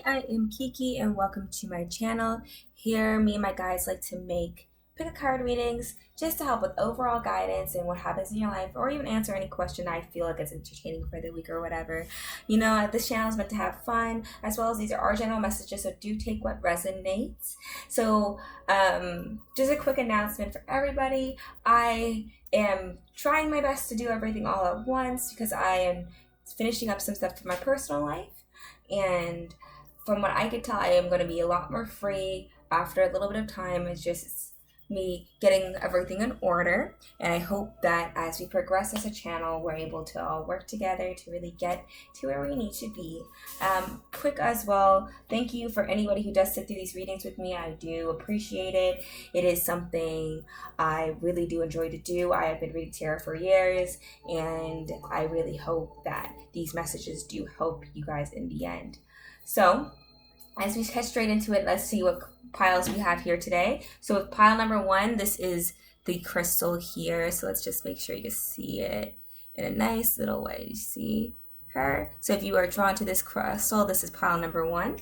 I am Kiki and welcome to my channel. Here, me and my guys like to make pick a card readings just to help with overall guidance and what happens in your life, or even answer any question I feel like is entertaining for the week or whatever. You know, this channel is meant to have fun, as well as these are our general messages, so do take what resonates. So, just a quick announcement for everybody. I am trying my best to do everything all at once because I am finishing up some stuff for my personal life. And from what I could tell, I am going to be a lot more free after a little bit of time. It's just me getting everything in order. And I hope that as we progress as a channel, we're able to all work together to really get to where we need to be. Quick as well, thank you for anybody who does sit through these readings with me. I do appreciate it. It is something I really do enjoy to do. I have been reading tarot for years, and I really hope that these messages do help you guys in the end. So, as we head straight into it, let's see what piles we have here today. So with pile number 1, this is the crystal here. So let's just make sure you can see it in a nice little way. You see her? So if you are drawn to this crystal, this is pile number 1.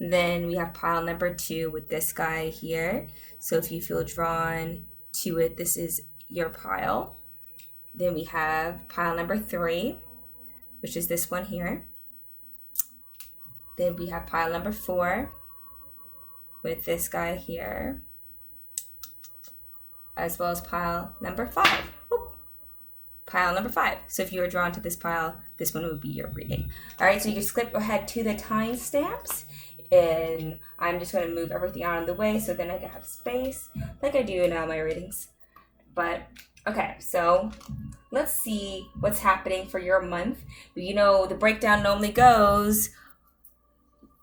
Then we have pile number 2 with this guy here. So if you feel drawn to it, this is your pile. Then we have pile number 3, which is this one here. Then we have pile number 4 with this guy here, as well as pile number 5. Oop. Pile number 5. So if you were drawn to this pile, this one would be your reading. All right, so you can skip ahead to the timestamps, and I'm just going to move everything out of the way so then I can have space, like I do in all my readings. But okay, so let's see what's happening for your month. You know, the breakdown normally goes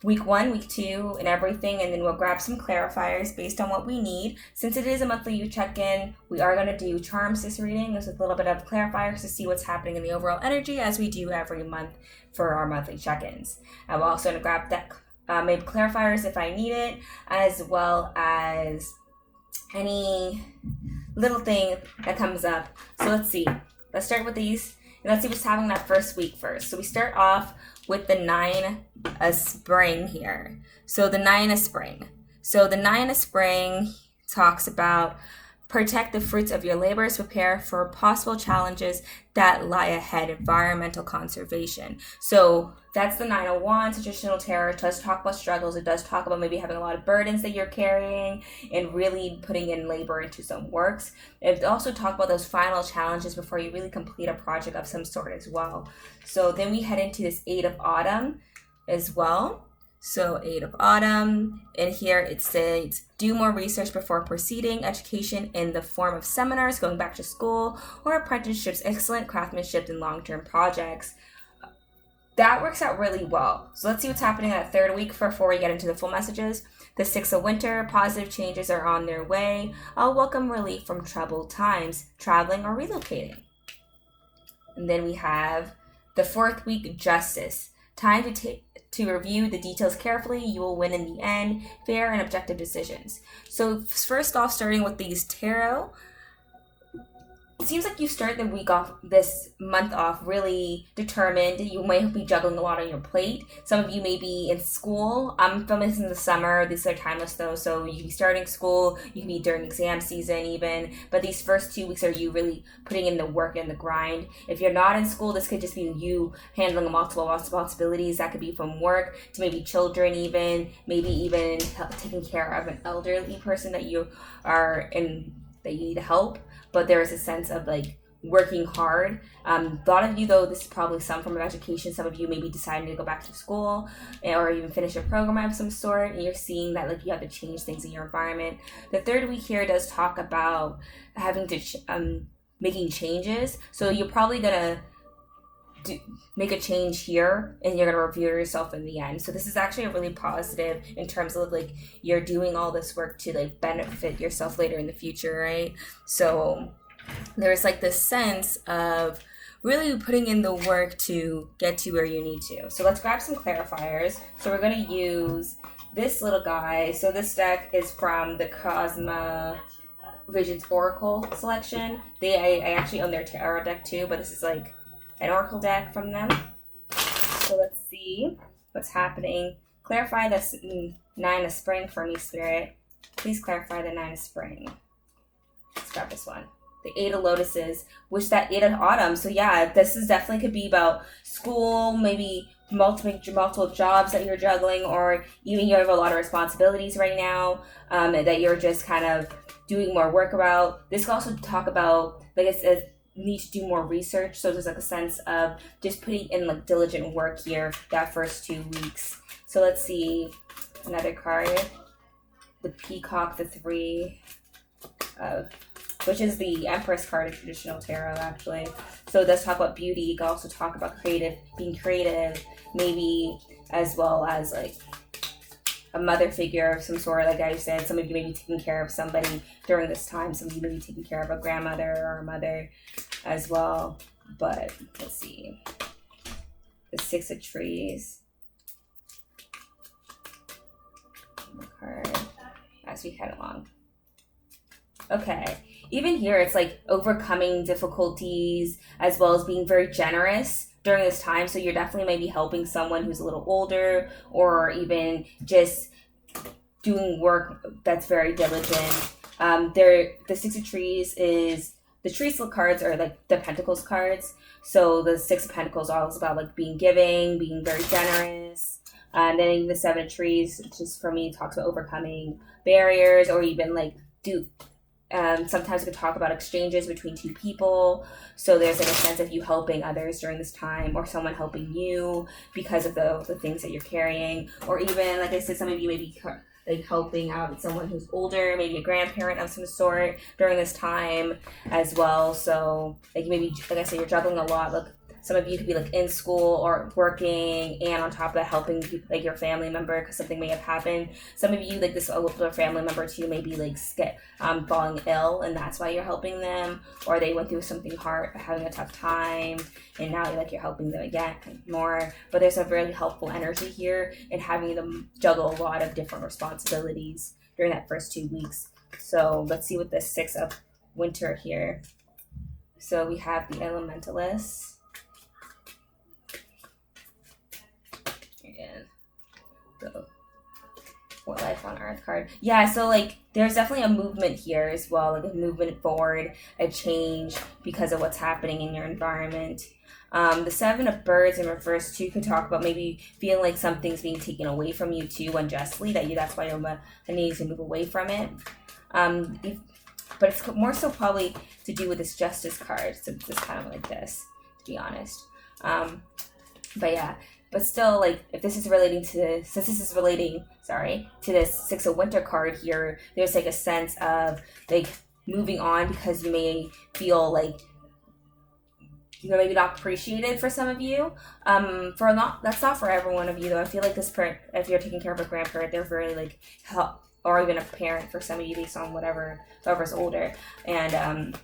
week 1, week 2, and everything, and then we'll grab some clarifiers based on what we need. Since it is a monthly you check-in, we are going to do charms this reading with a little bit of clarifiers to see what's happening in the overall energy, as we do every month for our monthly check-ins. I'm also going to grab that maybe clarifiers if I need it, as well as any little thing that comes up. So let's see. Let's start with these, and let's see what's happening that first week first. So we start off with the 9 of spring here. So the 9 of spring. So the 9 of spring talks about protect the fruits of your labors, prepare for possible challenges that lie ahead, environmental conservation. So that's the 9 of Wands. Traditional tarot. It does talk about struggles. It does talk about maybe having a lot of burdens that you're carrying and really putting in labor into some works. It also talks about those final challenges before you really complete a project of some sort as well. So then we head into this 8 of autumn as well. So 8 of autumn, and here it says, do more research before proceeding, education in the form of seminars, going back to school, or apprenticeships, excellent craftsmanship, and long-term projects. That works out really well. So let's see what's happening in that third week before we get into the full messages. The 6 of winter, positive changes are on their way. I'll welcome relief from troubled times, traveling or relocating. And then we have the 4th week, justice. Time to review the details carefully. You will win in the end. Fair and objective decisions. So first off, starting with these tarot, it seems like you start the week off, this month off, really determined. You might be juggling a lot on your plate. Some of you may be in school. I'm filming this in the summer. These are timeless though, so you can be starting school. You can be during exam season even. But these first 2 weeks are you really putting in the work and the grind. If you're not in school, this could just be you handling multiple responsibilities. That could be from work to maybe children even, maybe even taking care of an elderly person that you are in, that you need help. But there is a sense of like working hard. A lot of you though, this is probably some form of education. Some of you may be deciding to go back to school or even finish a program of some sort, and you're seeing that like you have to change things in your environment. The 3rd week here does talk about having to making changes. So you're probably gonna make a change here, and you're gonna review yourself in the end. So this is actually a really positive in terms of like you're doing all this work to like benefit yourself later in the future, right? So there's like this sense of really putting in the work to get to where you need to. So let's grab some clarifiers. So we're gonna use this little guy. So this deck is from the Cosma Visions Oracle selection. I actually own their tarot deck too, but this is like an oracle deck from them. So let's see what's happening Clarify this 9 of spring for me, Spirit. Please clarify the 9 of spring. Let's grab this one. The 8 of lotuses, which that 8 of autumn. So yeah, this is definitely could be about school, maybe multiple jobs that you're juggling, or even you have a lot of responsibilities right now that you're just kind of doing more work about. This could also talk about, like I said, need to do more research. So there's like a sense of just putting in like diligent work here that first 2 weeks. So let's see another card. The Peacock, the 3 of, which is the Empress card of traditional tarot, actually. So it does talk about beauty. You can also talk about being creative, maybe, as well as like a mother figure of some sort. Like I said, some of you may be taking care of somebody during this time. Some of you may be taking care of a grandmother or a mother as well. But let's see. The 6 of trees. Card as we head along. Okay. Even here, it's like overcoming difficulties as well as being very generous during this time. So you're definitely maybe helping someone who's a little older, or even just doing work that's very diligent. The 6 of trees is, the trees cards are like the Pentacles cards. So the 6 of Pentacles is about like being giving, being very generous. And then the 7 of trees, just for me, talks about overcoming barriers, or even like sometimes we could talk about exchanges between 2 people. So there's like a sense of you helping others during this time, or someone helping you because of the things that you're carrying. Or even, like I said, some of you may be like helping out someone who's older, maybe a grandparent of some sort during this time as well. So like maybe, like I said, you're juggling a lot. Like some of you could be like in school or working, and on top of that helping like your family member because something may have happened. Some of you, like this older family member too, may be like falling ill, and that's why you're helping them, or they went through something hard, having a tough time, and now you're helping them again more. But there's a really helpful energy here in having them juggle a lot of different responsibilities during that first 2 weeks. So let's see what the 6 of winter here. So we have the Elementalist. The What Life on Earth card. Yeah, so like there's definitely a movement here as well, like a movement forward, a change because of what's happening in your environment. The 7 of Birds in reverse too could talk about maybe feeling like something's being taken away from you too unjustly, that's why you're needing to move away from it. But it's more so probably to do with this Justice card, so it's kind of like this, to be honest. But yeah. But still, like, if this is relating to, since this is relating, to this 6 of Winter card here, there's like a sense of like moving on because you may feel like, maybe not appreciated for some of you. That's not for every one of you though. I feel like this parent, if you're taking care of a grandparent, they're very like help, or even a parent for some of you based on whoever's older, and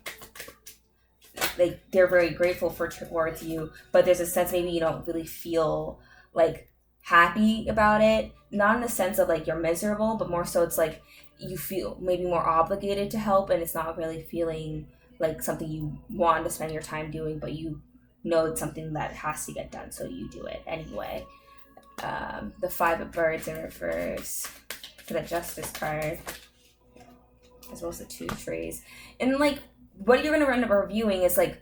like they're very grateful towards you, but there's a sense maybe you don't really feel like happy about it, not in the sense of like you're miserable, but more so it's like you feel maybe more obligated to help, and it's not really feeling like something you want to spend your time doing, but you know it's something that has to get done, so you do it anyway. The 5 of Birds in reverse for the Justice card, as well as the 2 trees, and like what you're going to end up reviewing is like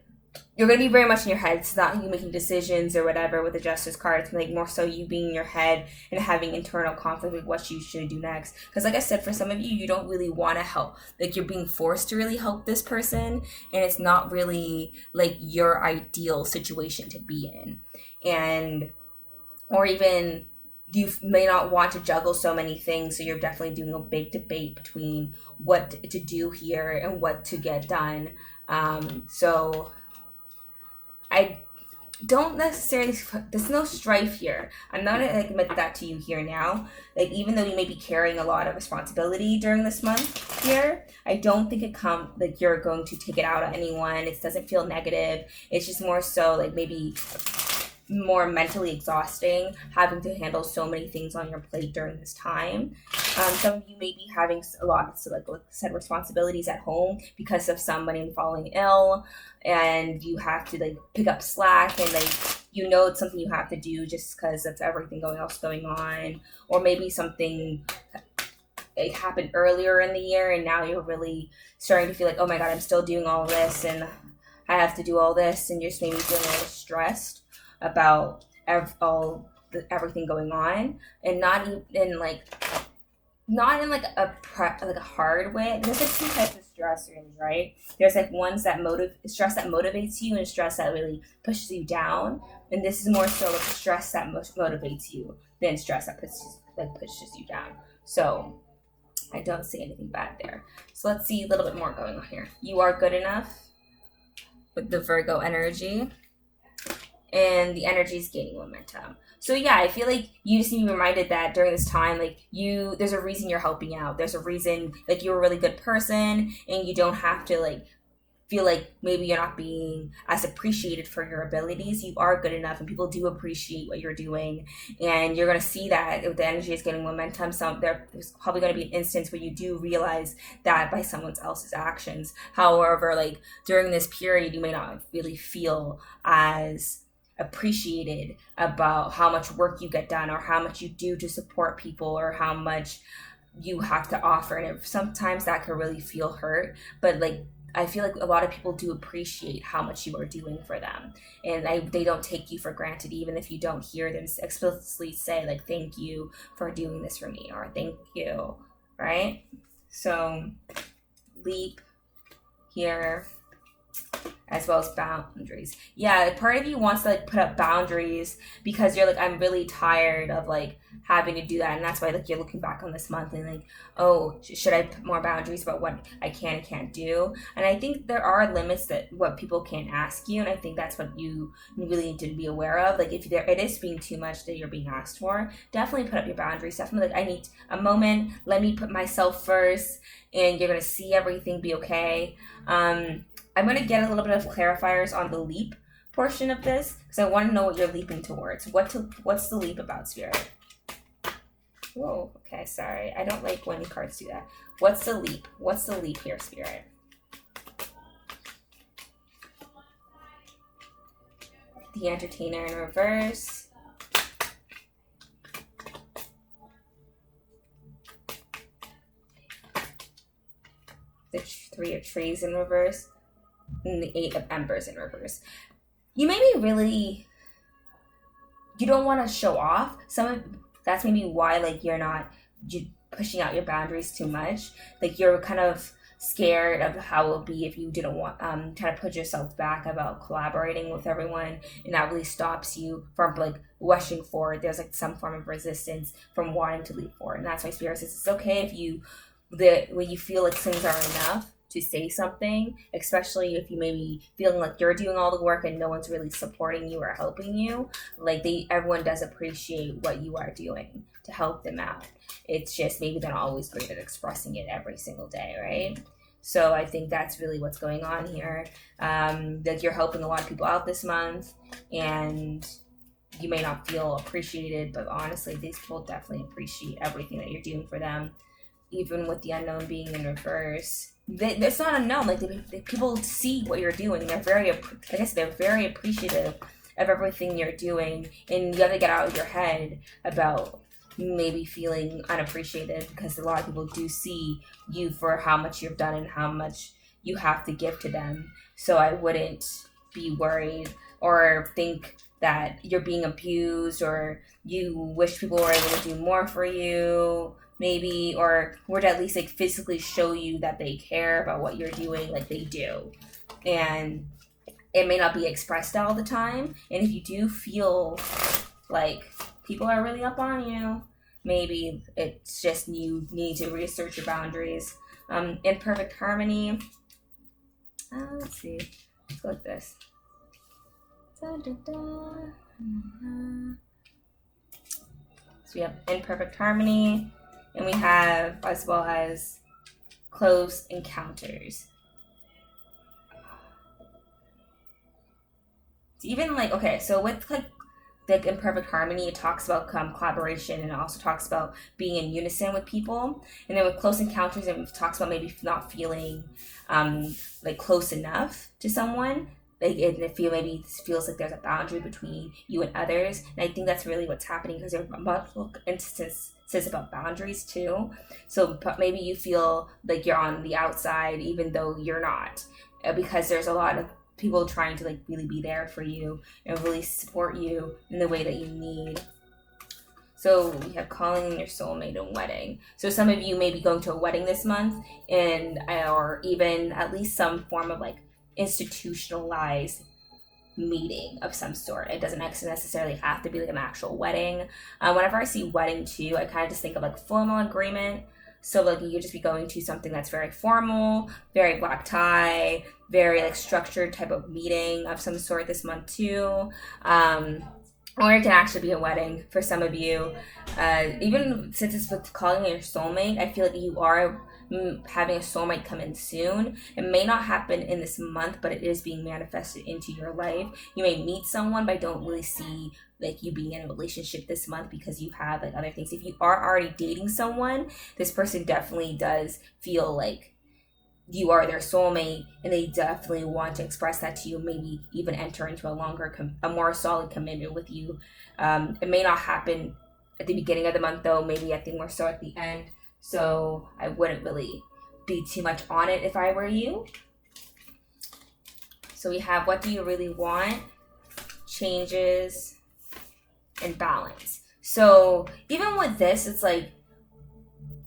you're going to be very much in your head. It's not you making decisions or whatever with the Justice card. It's like more so you being in your head and having internal conflict with what you should do next. Because like I said, for some of you, you don't really want to help. Like you're being forced to really help this person, and it's not really like your ideal situation to be in. Or even you may not want to juggle so many things, so you're definitely doing a big debate between what to do here and what to get done. So I don't necessarily, there's no strife here. I'm not going to admit that to you here now. Like even though you may be carrying a lot of responsibility during this month here, I don't think like you're going to take it out on anyone. It doesn't feel negative. It's just more so like maybe more mentally exhausting, having to handle so many things on your plate during this time. Some of you may be having a lot of, like I said, responsibilities at home because of somebody falling ill, and you have to like pick up slack, and like you know it's something you have to do just because of everything else going on, or maybe something it happened earlier in the year and now you're really starting to feel like, oh my god, I'm still doing all this and I have to do all this, and you're just maybe feeling a little stressed about everything going on, and not in like a hard way. There's like two types of stress, really, right? There's like ones that stress that motivates you, and stress that really pushes you down. And this is more so like stress that motivates you than stress that pushes you down. So I don't see anything bad there. So let's see a little bit more going on here. You are good enough with the Virgo energy, and the energy is gaining momentum. So yeah, I feel like you just need to be reminded that during this time, like there's a reason you're helping out. There's a reason, like you're a really good person, and you don't have to like feel like maybe you're not being as appreciated for your abilities. You are good enough, and people do appreciate what you're doing, and you're going to see that if the energy is getting momentum. There's probably going to be an instance where you do realize that by someone else's actions. However, like during this period, you may not really feel as appreciated about how much work you get done, or how much you do to support people, or how much you have to offer. And sometimes that can really feel hurt, but like I feel like a lot of people do appreciate how much you are doing for them, and they don't take you for granted, even if you don't hear them explicitly say like, thank you for doing this for me, or thank you, right? So leap here, as well as boundaries. Yeah, part of you wants to like put up boundaries because you're like, I'm really tired of like having to do that, and that's why like you're looking back on this month and like, oh, should I put more boundaries about what I can and can't do? And I think there are limits that what people can ask you, and I think that's what you really need to be aware of. Like if it is being too much that you're being asked for, definitely put up your boundaries. Definitely like, I need a moment, let me put myself first, and you're gonna see everything be okay. I'm going to get a little bit of clarifiers on the leap portion of this, because I want to know what you're leaping towards. What's the leap about, Spirit? Whoa, okay, sorry. I don't like when cards do that. What's the leap? What's the leap here, Spirit? The Entertainer in reverse. The Three of Trees in reverse. And the Eight of Embers in reverse. You don't want to show off. That's maybe why like you're not pushing out your boundaries too much. Like you're kind of scared of how it will be if you didn't want kind of put yourself back about collaborating with everyone, and that really stops you from like rushing forward. There's like some form of resistance from wanting to leap forward, and that's why Spirit says it's okay if when you feel like things aren't enough to say something, especially if you may be feeling like you're doing all the work and no one's really supporting you or helping you. Like everyone does appreciate what you are doing to help them out. It's just maybe they're not always great at expressing it every single day, right? So I think that's really what's going on here. Like you're helping a lot of people out this month, and you may not feel appreciated, but honestly, these people definitely appreciate everything that you're doing for them, even with the unknown being in reverse. It's not unknown. Like people see what you're doing. They're very appreciative of everything you're doing, and you have to get out of your head about maybe feeling unappreciated, because a lot of people do see you for how much you've done and how much you have to give to them. So I wouldn't be worried or think that you're being abused, or you wish people were able to do more for you, maybe, or would at least like physically show you that they care about what you're doing, like they do. And it may not be expressed all the time, and if you do feel like people are really up on you, maybe it's just you need to research your boundaries. In perfect harmony, let's see, let's go with this. Da, da, da. So we have imperfect harmony, and we have, as well as, close encounters. It's even like, okay, so with like imperfect harmony, it talks about collaboration, and it also talks about being in unison with people. And then with close encounters, it talks about maybe not feeling like close enough to someone. like, and it feels like there's a boundary between you and others. And I think that's really what's happening, because there are multiple instances about boundaries too. So maybe you feel like you're on the outside even though you're not, because there's a lot of people trying to like really be there for you and really support you in the way that you need. So we have calling in your soulmate and wedding. So some of you may be going to a wedding this month, and or even at least some form of like institutionalized meeting of some sort. It doesn't necessarily have to be like an actual wedding. Whenever I see wedding too, I kind of just think of like formal agreement. So like you could just be going to something that's very formal, very black tie, very like structured type of meeting of some sort this month too. Or it can actually be a wedding for some of you. Even since it's with calling your soulmate, I feel like you are having a soulmate come in soon. It may not happen in this month, but it is being manifested into your life. You may meet someone, but I don't really see like you being in a relationship this month, because you have like other things. If you are already dating someone, this person definitely does feel like you are their soulmate, and they definitely want to express that to you, maybe even enter into a more solid commitment with you. It may not happen at the beginning of the month though, maybe I think more so at the end. So I wouldn't really be too much on it if I were you. So we have, what do you really want, changes, and balance. So even with this, it's like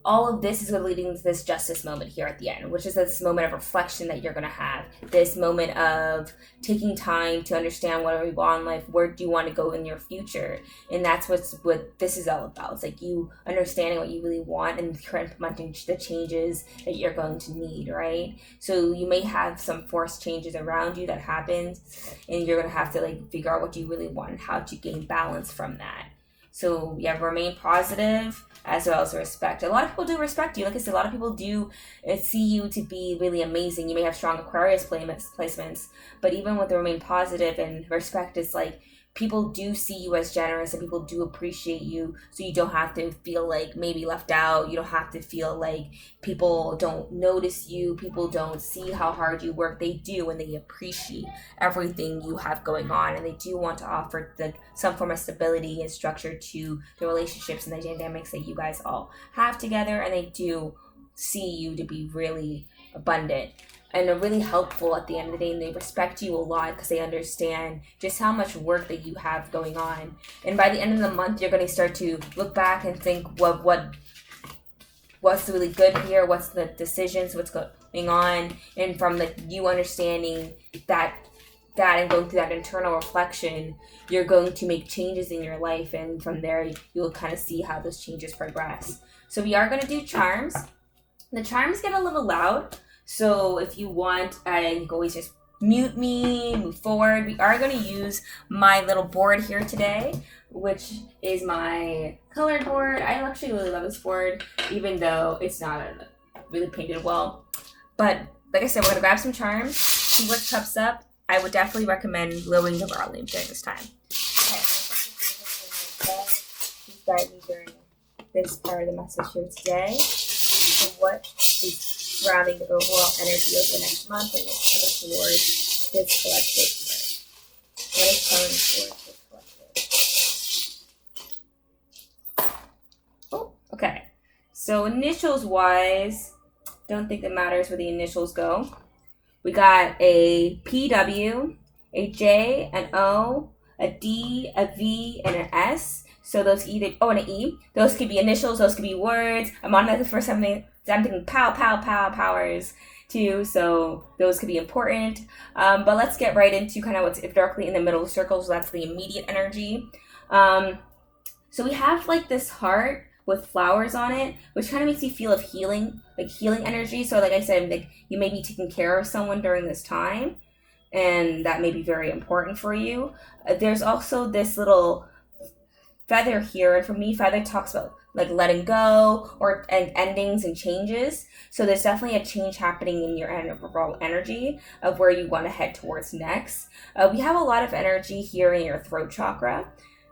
all of this is leading to this justice moment here at the end, which is this moment of reflection that you're going to have, this moment of taking time to understand what you want in life, where do you want to go in your future. And that's what this is all about. It's like you understanding what you really want and implementing the changes that you're going to need, right? So you may have some forced changes around you that happens, and you're going to have to like figure out what you really want and how to gain balance from that. So yeah, remain positive, as well as respect. A lot of people do respect you. Like I said, a lot of people do see you to be really amazing. You may have strong Aquarius placements, but even with the remain positive and respect, it's like people do see you as generous, and people do appreciate you. So you don't have to feel like maybe left out. You don't have to feel like people don't notice you. People don't see how hard you work. They do, and they appreciate everything you have going on, and they do want to offer some form of stability and structure to the relationships and the dynamics that you guys all have together, and they do see you to be really abundant and are really helpful at the end of the day, and they respect you a lot because they understand just how much work that you have going on. And by the end of the month, you're going to start to look back and think what's really good here, what's the decisions, what's going on, and from like you understanding that and going through that internal reflection, you're going to make changes in your life, and from there you'll kind of see how those changes progress. So we are going to do charms. The charms get a little loud, so if you want, you can always just mute me, move forward. We are going to use my little board here today, which is my colored board. I actually really love this board, even though it's not really painted well. But like I said, we're going to grab some charms, see what comes up. I would definitely recommend glowing the garland during this time. Okay, please guide me during this part of the message here today. So what is surrounding the overall energy of the next month, and what's coming towards this collective year? What is coming towards this collective? Oh, okay. So initials wise, don't think it matters where the initials go. We got a PW, a J, an O, a D, a V, and an S. So those either, and an E. Those could be initials, those could be words. I'm on that for something. I'm thinking pow, powers too. So those could be important. But let's get right into kind of what's directly in the middle of the circle. So that's the immediate energy. So we have like this heart with flowers on it, which kind of makes you feel of healing, like healing energy. So like I said, like you may be taking care of someone during this time, and that may be very important for you. There's also this little feather here, and for me, feather talks about like letting go and endings and changes. So there's definitely a change happening in your overall energy of where you want to head towards next. We have a lot of energy here in your throat chakra,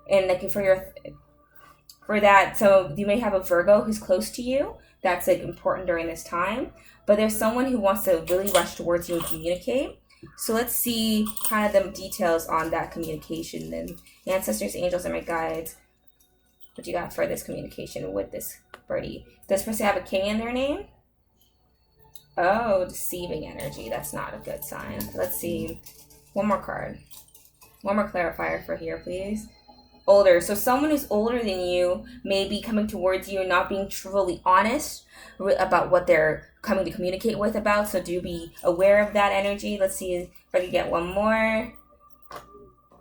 and like for that, so you may have a Virgo who's close to you. That's like important during this time. But there's someone who wants to really rush towards you and communicate. So let's see kind of the details on that communication then. Ancestors, angels, and my guides. What you got for this communication with this birdie? Does this person have a K in their name? Oh, deceiving energy. That's not a good sign. Let's see. One more card. One more clarifier for here, please. Older. So someone who's older than you may be coming towards you and not being truly honest about what they're coming to communicate with about. So do be aware of that energy. Let's see if I can get one more.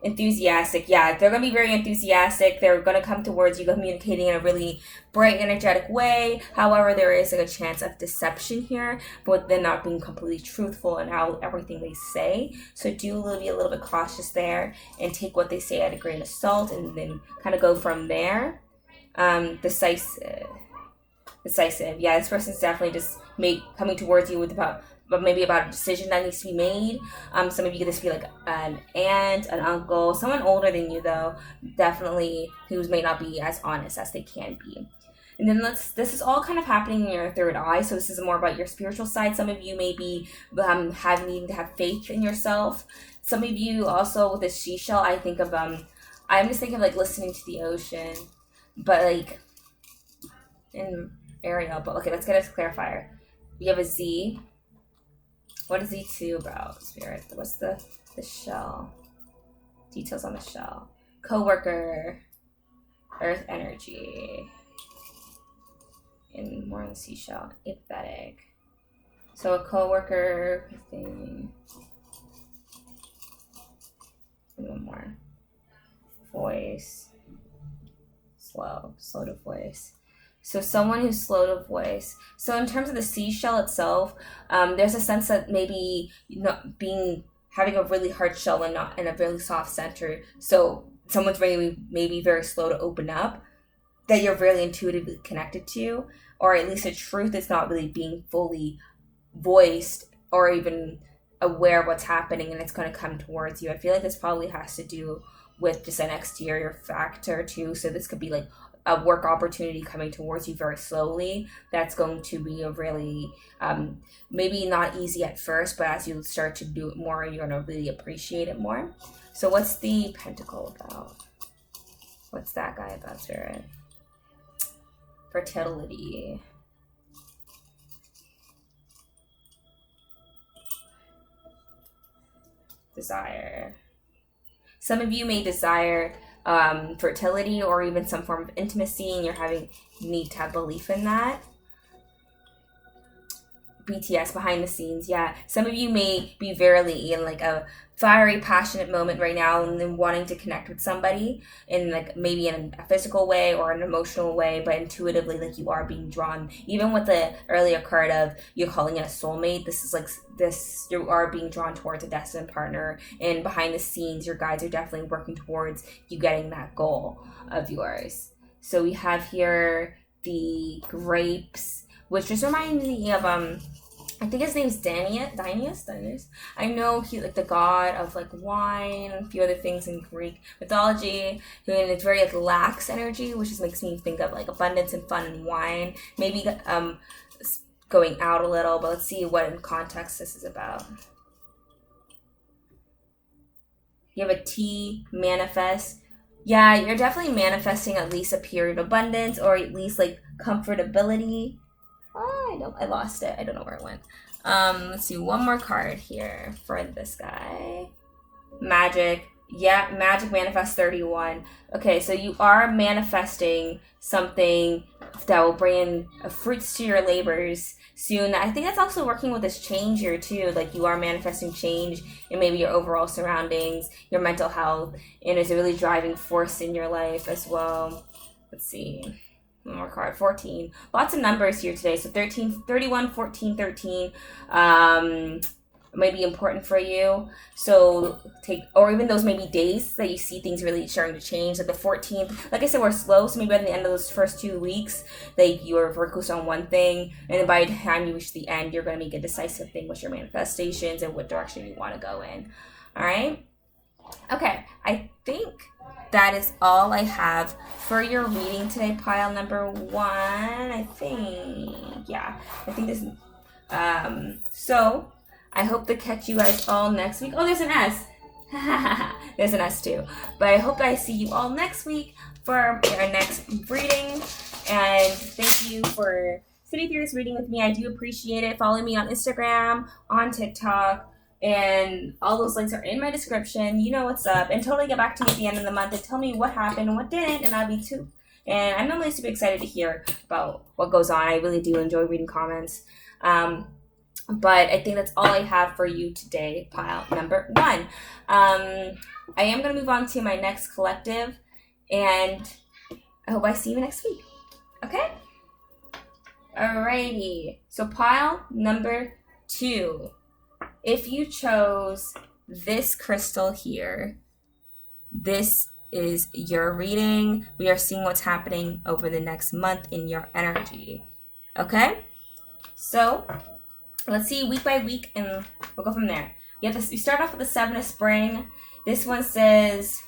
Enthusiastic. Yeah, they're going to be very enthusiastic. They're going to come towards you communicating in a really bright, energetic way. However, there is like a chance of deception here, but they're not being completely truthful in how everything they say. So do be a little bit cautious there and take what they say at a grain of salt and then kind of go from there. Decisive. Yeah, this person's definitely just coming towards you with maybe about a decision that needs to be made. Some of you get this feel like an aunt, an uncle, someone older than you though, definitely who may not be as honest as they can be. And then this is all kind of happening in your third eye, so this is more about your spiritual side. Some of you may be needing to have faith in yourself. Some of you also with the seashell, I'm just thinking of like listening to the ocean, but like in Ariel. But okay, let's get a clarifier. We have a Z. What is Z2 about, Spirit? What's the shell? Details on the shell. Coworker. Earth energy. And more on the seashell. Empathetic. So a coworker thing. And one more. Voice. Slow to voice. So someone who's slow to voice. So in terms of the seashell itself, there's a sense that maybe having a really hard shell and not in a really soft center. So someone's maybe very slow to open up, that you're really intuitively connected to, or at least the truth is not really being fully voiced or even aware of what's happening, and it's going to come towards you. I feel like this probably has to do with just an exterior factor too. So this could be like a work opportunity coming towards you very slowly. That's going to be a really, maybe not easy at first, but as you start to do it more, you're going to really appreciate it more. So what's the pentacle about? What's that guy about, Spirit? Fertility. Desire. Some of you may desire fertility or even some form of intimacy, and you need to have belief in that. BTS, behind the scenes, yeah. Some of you may be verily in like a fiery, passionate moment right now and then wanting to connect with somebody in like maybe in a physical way or an emotional way, but intuitively like you are being drawn. Even with the earlier card of you're calling it a soulmate, this is like you are being drawn towards a destined partner, and behind the scenes your guides are definitely working towards you getting that goal of yours. So we have here the grapes, which just reminds me of I think his name's Dionysus. I know he's like the god of like wine and a few other things in Greek mythology. And it's very like lax energy, which just makes me think of like abundance and fun and wine. Maybe going out a little, but let's see what in context this is about. You have a T, manifest. Yeah, you're definitely manifesting at least a period of abundance or at least like comfortability. I lost it. I don't know where it went. Let's see, one more card here for this guy. Magic. Yeah, Magic Manifest 31. Okay, so you are manifesting something that will bring in fruits to your labors soon. I think that's also working with this change here too. Like you are manifesting change in maybe your overall surroundings, your mental health, and it's a really driving force in your life as well. Let's see. One more card. 14. Lots of numbers here today. So 13, 31, 14, 13 may be important for you. So or even those maybe days that you see things really starting to change. Like the 14th, like I said, we're slow. So maybe by the end of those first 2 weeks, like you're focused on one thing. And then by the time you reach the end, you're going to make a decisive thing with your manifestations and what direction you want to go in. All right. Okay. I think that is all I have for your reading today, pile number 1. I think, yeah, I think this. So I hope to catch you guys all next week. Oh, there's an S. There's an S too. But I hope I see you all next week for our next reading. And thank you for sitting through this reading with me. I do appreciate it. Follow me on Instagram, on TikTok, and all those links are in my description. You know what's up. And totally get back to me at the end of the month and tell me what happened and what didn't, and I'll be too. And I'm normally super excited to hear about what goes on. I really do enjoy reading comments. But I think that's all I have for you today, pile number 1. I am going to move on to my next collective, and I hope I see you next week. Okay? Alrighty. So pile number 2. If you chose this crystal here, this is your reading. We are seeing what's happening over the next month in your energy. Okay? So let's see week by week, and we'll go from there. You start off with the 7 of spring. This one says,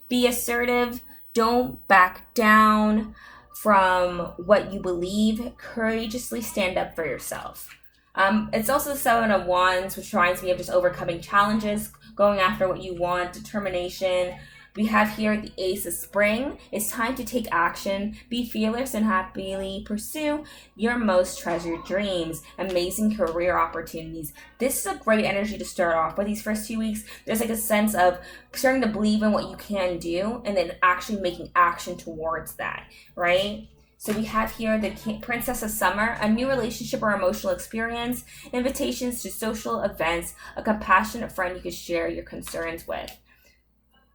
be assertive. Don't back down from what you believe. Courageously stand up for yourself. It's also the 7 of wands, which reminds me of just overcoming challenges, going after what you want, determination. We have here the Ace of Spring. It's time to take action. Be fearless and happily pursue your most treasured dreams. Amazing career opportunities. This is a great energy to start off with these first 2 weeks. There's like a sense of starting to believe in what you can do and then actually making action towards that, right? So we have here the Princess of Summer, a new relationship or emotional experience, invitations to social events, a compassionate friend you can share your concerns with.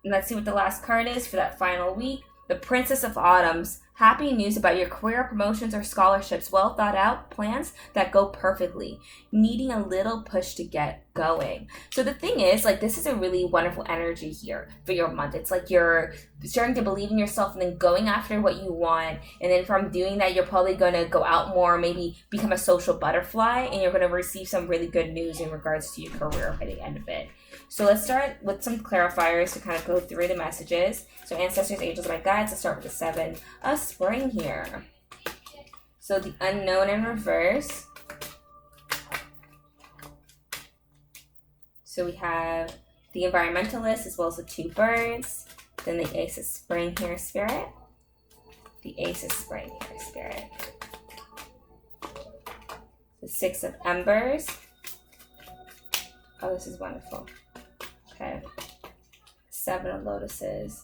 And let's see what the last card is for that final week. The Princess of Autumns. Happy news about your career, promotions, or scholarships. Well thought out plans that go perfectly. Needing a little push to get going. So the thing is, like, this is a really wonderful energy here for your month. It's like you're starting to believe in yourself and then going after what you want. And then from doing that, you're probably going to go out more, maybe become a social butterfly, and you're going to receive some really good news in regards to your career by the end of it. So let's start with some clarifiers to kind of go through the messages. So ancestors, angels, my guides. Let's start with the 7 of spring here. So the unknown in reverse. So we have the environmentalist as well as the 2 birds. Then the Ace of Spring here, Spirit. The Ace of Spring here, Spirit. The 6 of Embers. Oh, this is wonderful. Okay. 7 of Lotuses.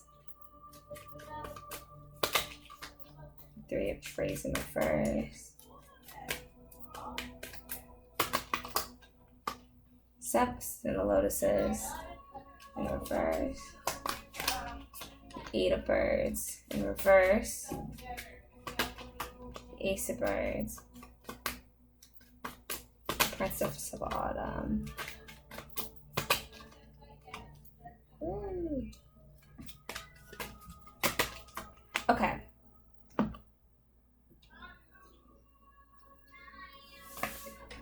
3 of Trays in reverse. 7 of Lotuses in reverse. 8 of Birds in reverse. Ace of Birds. Princess of Autumn. Okay.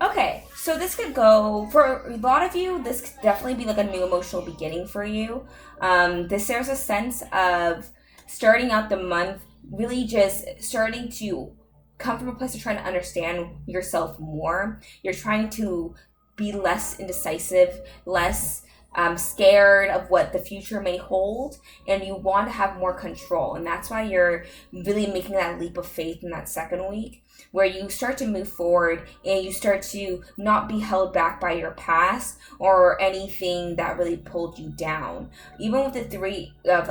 Okay, so this could go, for a lot of you, this could definitely be like a new emotional beginning for you. There's a sense of starting out the month, really just starting to come from a place of trying to understand yourself more. You're trying to be less indecisive, less scared of what the future may hold, and you want to have more control. And that's why you're really making that leap of faith in that second week, where you start to move forward and you start to not be held back by your past or anything that really pulled you down. Even with the 3 of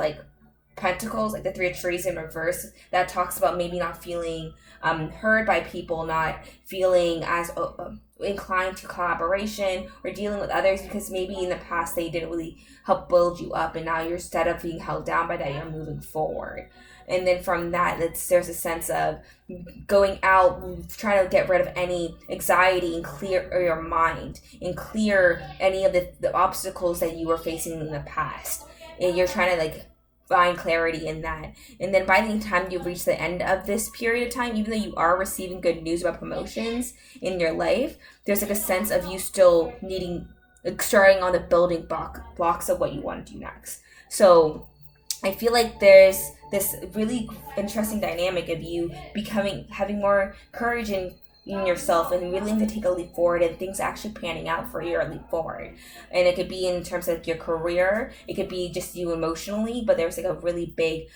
Pentacles, like the 3 of Trees in reverse, that talks about maybe not feeling heard by people, not feeling as inclined to collaboration or dealing with others because maybe in the past they didn't really help build you up, and now you're, instead of being held down by that, you're moving forward. And then from that, there's a sense of going out, trying to get rid of any anxiety and clear your mind and clear any of the obstacles that you were facing in the past. And you're trying to find clarity in that. And then by the time you reach the end of this period of time, even though you are receiving good news about promotions in your life, there's a sense of you still needing, starting on the building blocks of what you want to do next. So I feel like there's this really interesting dynamic of you having more courage and in yourself and willing to take a leap forward, and things actually panning out for your leap forward. And it could be in terms of your career, it could be just you emotionally, but there's like a really big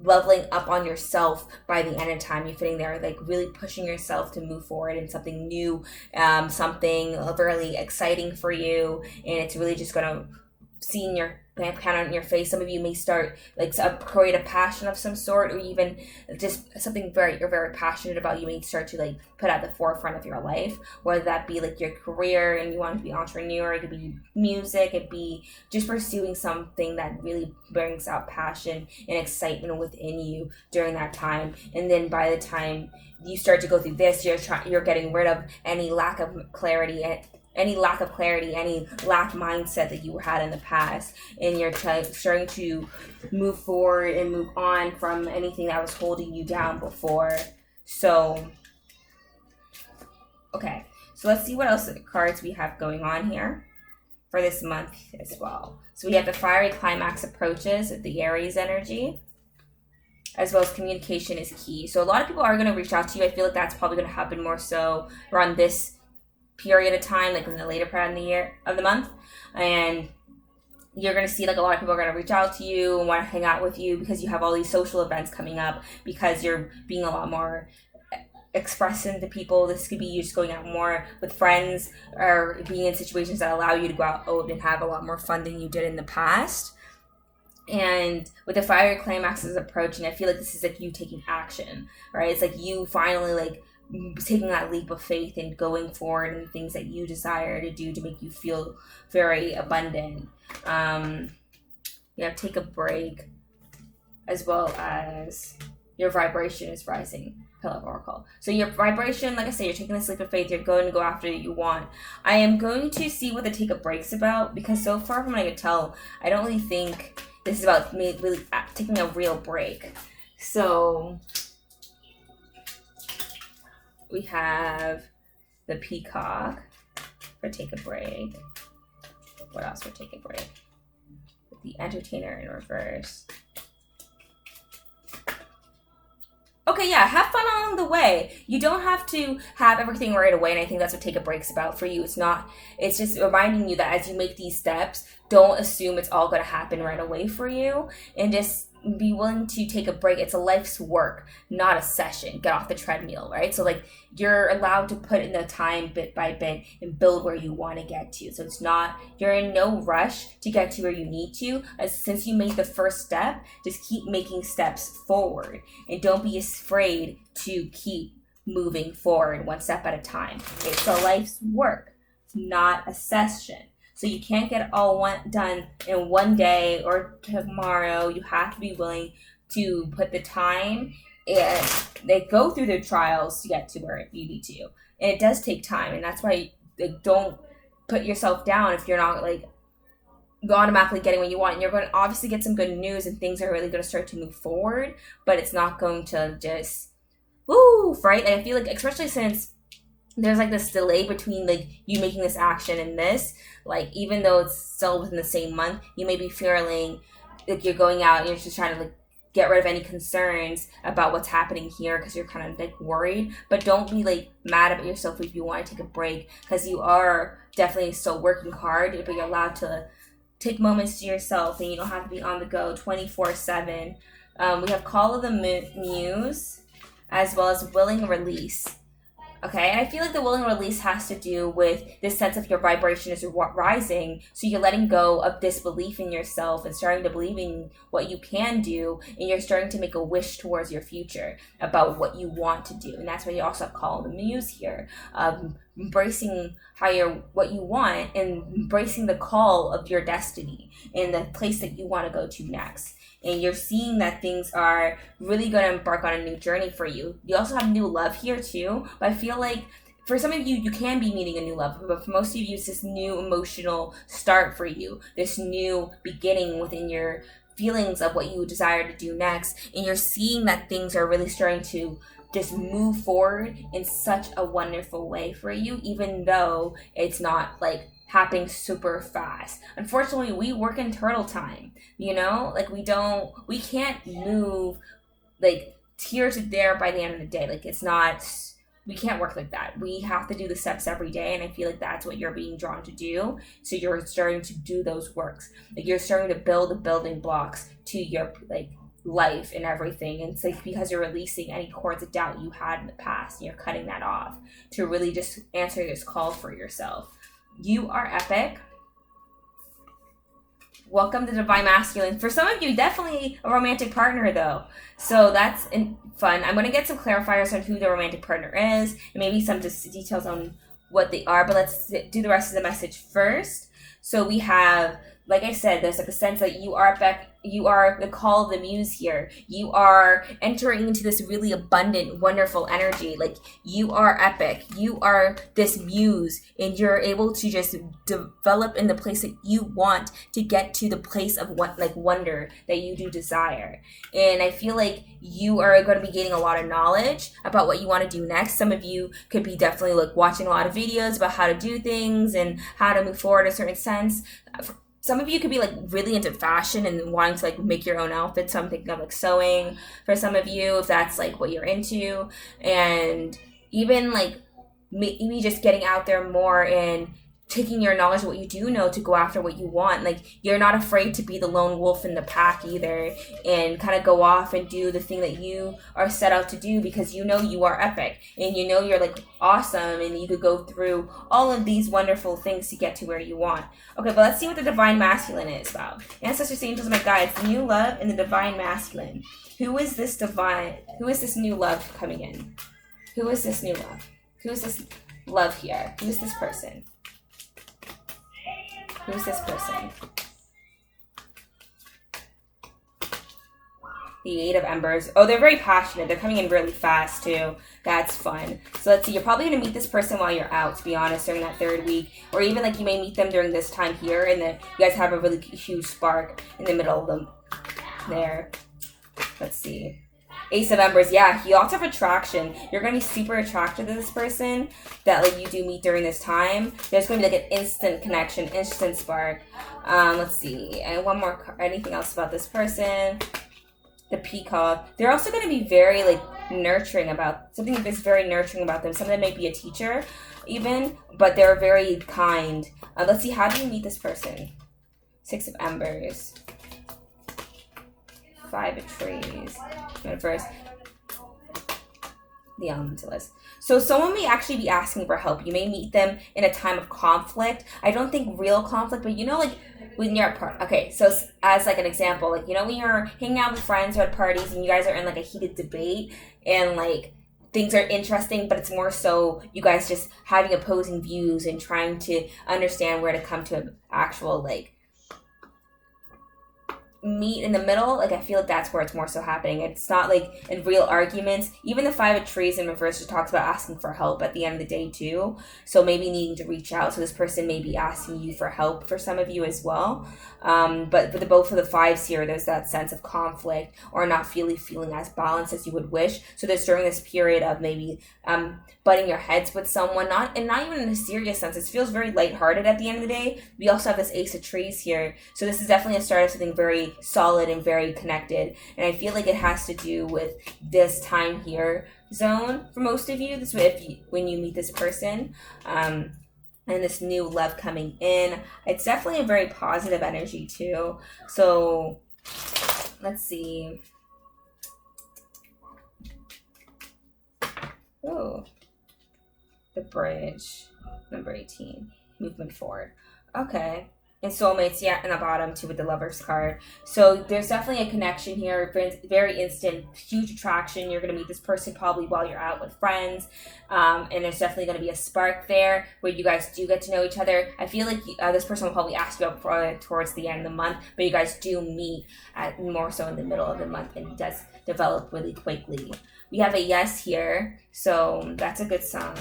leveling up on yourself by the end of time. You're sitting there like really pushing yourself to move forward in something new, something really exciting for you, and it's really just gonna seeing your kind of on your face. Some of you may start like create a passion of some sort, or even just something you're very passionate about. You may start to like put at the forefront of your life, whether that be like your career and you want to be an entrepreneur. It could be music. It could be just pursuing something that really brings out passion and excitement within you during that time. And then by the time you start to go through this, you're getting rid of any lack of clarity, any lack mindset that you had in the past, and you're starting to move forward and move on from anything that was holding you down before. So, okay, so let's see what else cards we have going on here for this month as well. So we have the fiery climax approaches with the Aries energy, as well as communication is key. So a lot of people are going to reach out to you. I feel like that's probably going to happen more so around this period of time, like in the later part of the month, and you're going to see like a lot of people are going to reach out to you and want to hang out with you because you have all these social events coming up, because you're being a lot more expressive to people. This could be you just going out more with friends, or being in situations that allow you to go out and have a lot more fun than you did in the past. And with the fiery climaxes approaching, I feel like this is like you taking action, right? It's like you finally like taking that leap of faith and going forward and things that you desire to do to make you feel very abundant. Take a break, as well as your vibration is rising. Pillar of Oracle. So your vibration, like I say, you're taking this leap of faith. You're going to go after what you want. I am going to see what the take a break's about, because so far from what I can tell, I don't really think this is about me really taking a real break. So we have the Peacock for take a break. What else for take a break? The Entertainer in reverse. Okay, yeah, have fun along the way. You don't have to have everything right away, and I think that's what take a break's about for you. It's just reminding you that as you make these steps, don't assume it's all going to happen right away for you, and just be willing to take a break. It's a life's work, not a session. Get off the treadmill, right? So like you're allowed to put in the time bit by bit and build where you want to get to. So it's not, you're in no rush to get to where you need to. Since you made the first step, just keep making steps forward, and don't be afraid to keep moving forward one step at a time. It's a life's work, not a session. So you can't get it all done in one day or tomorrow. You have to be willing to put the time, and they go through their trials to get to where you need to. And it does take time, and that's why don't put yourself down if you're not like automatically getting what you want. And you're going to obviously get some good news, and things are really going to start to move forward, but it's not going to just woo, right? And I feel like, especially since there's like this delay between like you making this action and this, like even though it's still within the same month, you may be feeling like you're going out and you're just trying to like get rid of any concerns about what's happening here, because you're kind of like worried. But don't be like mad at yourself if you want to take a break, because you are definitely still working hard, but you're allowed to take moments to yourself, and you don't have to be on the go 24/7. We have Call of the Muse, as well as Willing Release. Okay, and I feel like the willing release has to do with this sense of your vibration is rising, so you're letting go of disbelief in yourself and starting to believe in what you can do, and you're starting to make a wish towards your future about what you want to do. And that's why you also have Call the Muse here, embracing what you want, and embracing the call of your destiny and the place that you want to go to next. And you're seeing that things are really going to embark on a new journey for you. You also have new love here too, but I feel like for some of you, you can be meeting a new love, but for most of you, it's this new emotional start for you, this new beginning within your feelings of what you desire to do next. And you're seeing that things are really starting to just move forward in such a wonderful way for you, even though it's not like happening super fast. Unfortunately, we work in turtle time, like we can't move like here to there by the end of the day. Like it's not we can't work like that. We have to do the steps every day, and I feel like that's what you're being drawn to do. So you're starting to do those works. Like you're starting to build the building blocks to your like life and everything. And it's like because you're releasing any cords of doubt you had in the past, and you're cutting that off to really just answer this call for yourself. You are epic. Welcome to Divine Masculine. For some of you, definitely a romantic partner though. So that's fun. I'm going to get some clarifiers on who the romantic partner is and maybe some details on what they are. But let's do the rest of the message first. So we have, like I said, there's like a sense that you are back. You are the call of the muse here. You are entering into this really abundant, wonderful energy. Like you are epic. You are this muse, and you're able to just develop in the place that you want to get to the place of what like wonder that you do desire. And I feel like you are going to be gaining a lot of knowledge about what you want to do next. Some of you could be definitely like watching a lot of videos about how to do things and how to move forward in a certain sense. Some of you could be like really into fashion and wanting to like make your own outfits. So I'm thinking of like sewing for some of you, if that's like what you're into. And even like maybe just getting out there more and taking your knowledge of what you do know to go after what you want. Like you're not afraid to be the lone wolf in the pack either, and kind of go off and do the thing that you are set out to do, because you know you are epic and you know you're like awesome, and you could go through all of these wonderful things to get to where you want. Okay, but let's see what the Divine Masculine is about. Ancestors, angels, my guides, the new love and the Divine Masculine. Who is this new love coming in? Who is this new love? Who is this love here? Who is this person? Who's this person? The Eight of Embers. Oh, they're very passionate. They're coming in really fast, too. That's fun. So let's see. You're probably going to meet this person while you're out, to be honest, during that third week. Or even, like, you may meet them during this time here, and then you guys have a really huge spark in the middle of them there. Let's see. Ace of Embers, yeah, lots of attraction. You're going to be super attracted to this person that like you do meet during this time. There's going to be like an instant connection, instant spark. Let's see. And one more, anything else about this person? The Peacock. They're also going to be very like nurturing about, something that's very nurturing about them. Some of them may be a teacher even, but they're very kind. Let's see, how do you meet this person? Six of Embers. Five of Trees. First, the Elementalist. So someone may actually be asking for help. You may meet them in a time of conflict. I don't think real conflict, but you know, like when you're at okay, so as like an example, like, you know, when you're hanging out with friends or at parties and you guys are in like a heated debate and like things are interesting, but it's more so you guys just having opposing views and trying to understand where to come to an actual like meet in the middle. Like I feel like that's where it's more so happening. It's not like in real arguments. Even the Five of Trees in reverse just talks about asking for help at the end of the day too. So maybe needing to reach out. So this person may be asking you for help for some of you as well. But for both of the fives here, there's that sense of conflict or not feeling as balanced as you would wish. So there's during this period of maybe butting your heads with someone, not even in a serious sense. It feels very lighthearted at the end of the day. We also have this Ace of Trees here. So this is definitely a start of something very solid and very connected. And I feel like it has to do with this time here zone for most of you. This way, when you meet this person, and this new love coming in, it's definitely a very positive energy too. So let's see. Oh, the Bridge, number 18, movement forward. Okay. And soulmates, yeah, in the bottom too with the Lovers card. So there's definitely a connection here, very instant, huge attraction. You're going to meet this person probably while you're out with friends. And there's definitely going to be a spark there where you guys do get to know each other. I feel like this person will probably ask you out towards the end of the month, but you guys do meet more so in the middle of the month, and it does develop really quickly. We have a yes here, so that's a good sign.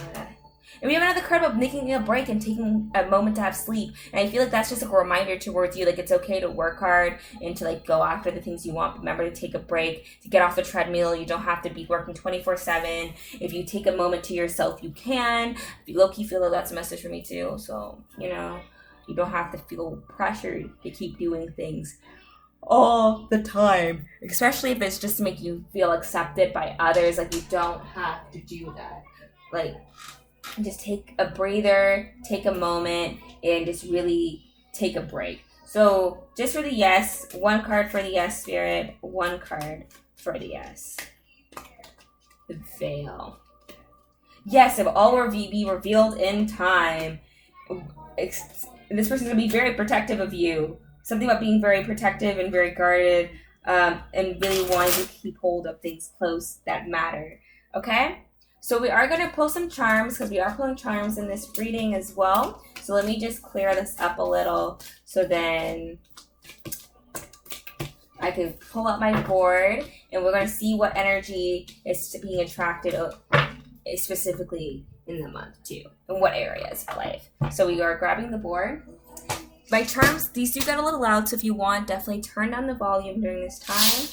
And we have another card about making a break and taking a moment to have sleep. And I feel like that's just like a reminder towards you. Like it's okay to work hard and to like go after the things you want. Remember to take a break, to get off the treadmill. You don't have to be working 24/7. If you take a moment to yourself, you can. If you low-key feel that that's a message for me too. So, you know, you don't have to feel pressured to keep doing things all the time. Especially if it's just to make you feel accepted by others. Like you don't have to do that. like just take a breather, take a moment, and just really take a break. So just for the yes, one card for the yes, Spirit, one card for the yes. The veil. Yes, it will all be revealed in time. This person's going to be very protective of you. Something about being very protective and very guarded, and really wanting to keep hold of things close that matter. Okay? So we are going to pull some charms, because we are pulling charms in this reading as well. So let me just clear this up a little, so then I can pull up my board, and we're going to see what energy is being attracted specifically in the month too, and what areas of life. So we are grabbing the board. My charms, these do get a little loud, so if you want, definitely turn down the volume during this time.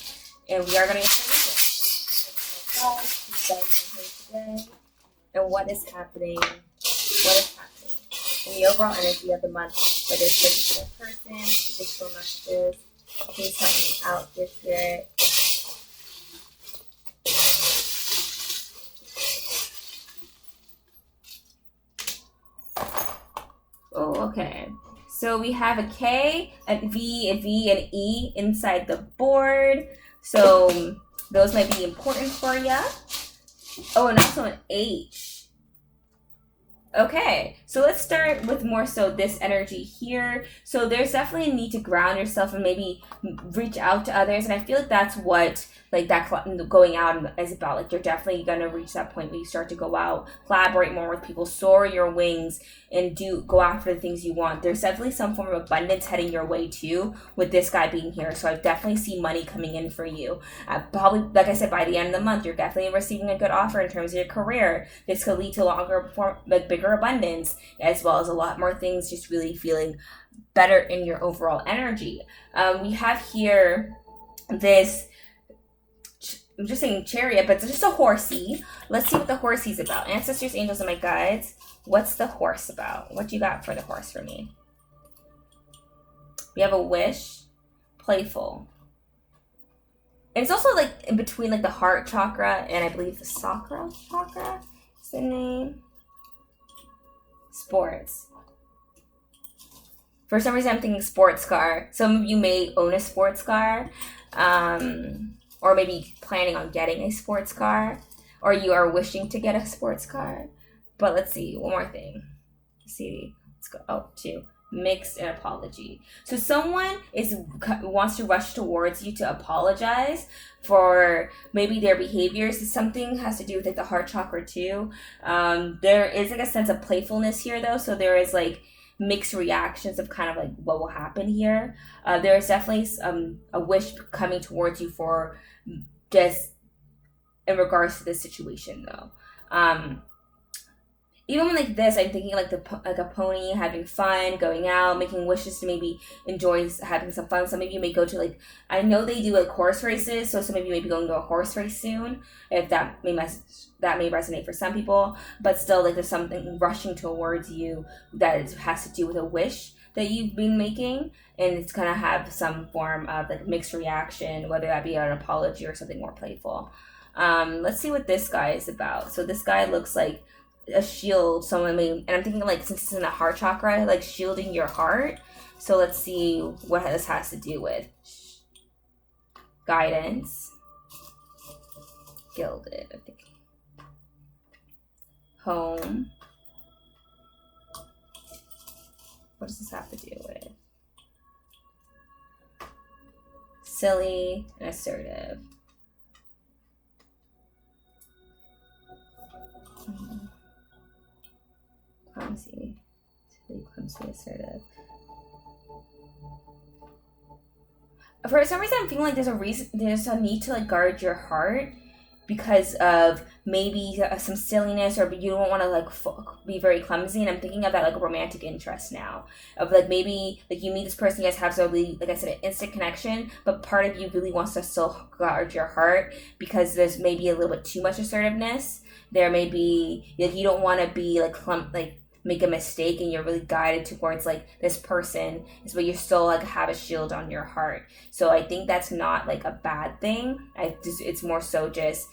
And we are going to get today, and what is happening in the overall energy of the month for this particular person, additional messages. Please help me out this Spirit. Oh, okay. So we have a K, a V, and E inside the board. So those might be important for you. Oh, and also an H. Okay, so let's start with more so this energy here. So there's definitely a need to ground yourself and maybe reach out to others. And I feel like that's what like that going out is about. Like you're definitely going to reach that point where you start to go out, collaborate more with people, soar your wings, and go after the things you want. There's definitely some form of abundance heading your way too with this guy being here. So I definitely see money coming in for you. Probably, like I said, by the end of the month, you're definitely receiving a good offer in terms of your career. This could lead to bigger abundance, as well as a lot more things just really feeling better in your overall energy. We have here this, I'm just saying chariot, but it's just a horsey. Let's see what the horsey's about. Ancestors, angels, and my guides. What's the horse about? What you got for the horse for me? We have a wish, playful. And it's also like in between like the heart chakra and I believe the sacral chakra is the name. Sports. For some reason I'm thinking sports car. Some of you may own a sports car. Or maybe planning on getting a sports car, or you are wishing to get a sports car. But let's see, one more thing. Let's see, let's go. Oh, two. Mixed and apology. So someone wants to rush towards you to apologize for maybe their behaviors. Something has to do with like the heart chakra too. There is like a sense of playfulness here though. So there is like mixed reactions of kind of like what will happen here. There is definitely a wish coming towards you for just in regards to this situation though. Even when like this, I'm thinking like a pony having fun, going out, making wishes to maybe enjoy having some fun. Some of you may go to like, I know they do like horse races, so some of you may be going to a horse race soon. If that may resonate for some people, but still like there's something rushing towards you that has to do with a wish that you've been making, and it's gonna have some form of like mixed reaction, whether that be an apology or something more playful. Let's see what this guy is about. So this guy looks like a shield, someone may, and I'm thinking like since it's in the heart chakra, like shielding your heart. So let's see what this has to do with. Guidance. Gilded, I think. Home. What does this have to do with? Silly and assertive. Clumsy, assertive. For some reason, I'm feeling like there's a need to like guard your heart because of maybe some silliness, or you don't want to like be very clumsy. And I'm thinking of that like a romantic interest now, of like maybe like you meet this person, you guys have really, like I said, an instant connection, but part of you really wants to still guard your heart because there's maybe a little bit too much assertiveness. There may be like you don't want to be like make a mistake, and you're really guided towards like this person, but you still like have a shield on your heart. So I think that's not like a bad thing. It's more so just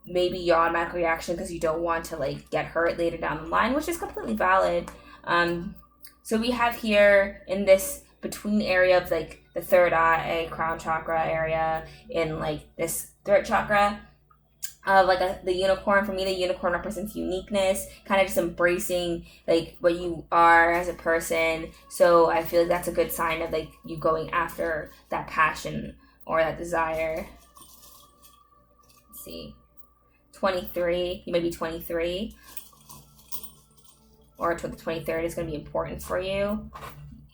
maybe your automatic reaction because you don't want to like get hurt later down the line, which is completely valid. So we have here in this between area of like the third eye, crown chakra area, in like this throat chakra, the unicorn. For me, the unicorn represents uniqueness, kind of just embracing like what you are as a person. So I feel like that's a good sign of like you going after that passion or that desire. Let's see, 23. You may be 23, or the 23rd is going to be important for you.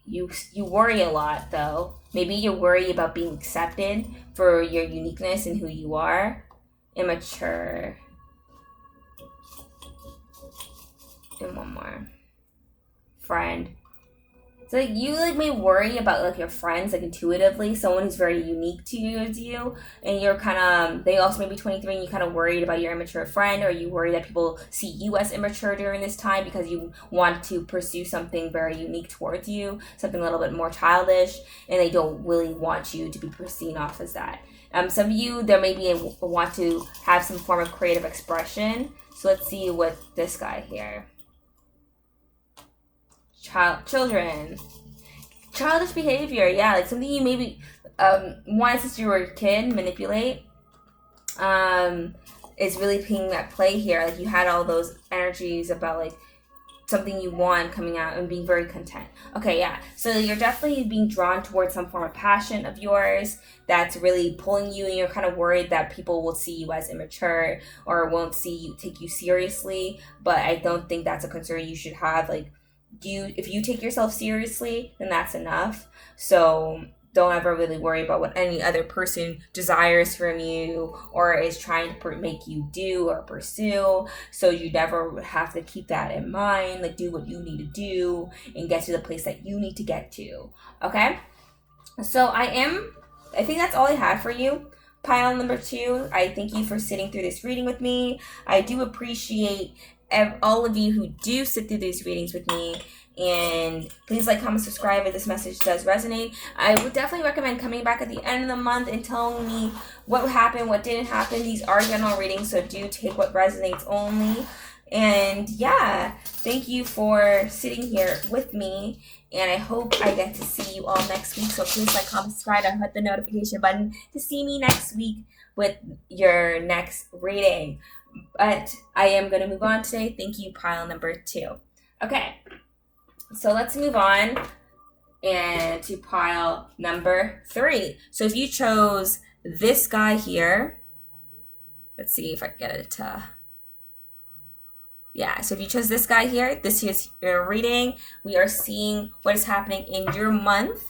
You worry a lot though. Maybe you worry about being accepted for your uniqueness and who you are. Immature. And one more. Friend. So like you like may worry about like your friends like intuitively, someone who's very unique to you as you, and you're kind of, they also may be 23 and you kind of worried about your immature friend, or you worry that people see you as immature during this time because you want to pursue something very unique towards you, something a little bit more childish, and they don't really want you to be seen off as that. Some of you, there may be want to have some form of creative expression. So let's see what this guy here. Children. Childish behavior, yeah, like something you maybe wanted since you were a kid, manipulate, is really being at play here. Like you had all those energies about like something you want coming out and being very content. Okay, yeah. So you're definitely being drawn towards some form of passion of yours that's really pulling you, and you're kind of worried that people will see you as immature or won't take you seriously. But I don't think that's a concern you should have. Like if you take yourself seriously, then that's enough. So don't ever really worry about what any other person desires from you or is trying to make you do or pursue. So you never have to keep that in mind. Like do what you need to do and get to the place that you need to get to. Okay? So I think that's all I had for you. Pile number 2, I thank you for sitting through this reading with me. I do appreciate all of you who do sit through these readings with me. And please like, comment, subscribe if this message does resonate. I would definitely recommend coming back at the end of the month and telling me what happened, what didn't happen. These are general readings, so do take what resonates only. And yeah, thank you for sitting here with me. And I hope I get to see you all next week. So please like, comment, subscribe, and hit the notification button to see me next week with your next reading. But I am going to move on today. Thank you, pile number 2. Okay. So let's move on and to pile number 3. So if you chose this guy here, let's see if I can get it to, yeah. So if you chose this guy here, this is your reading. We are seeing what is happening in your month,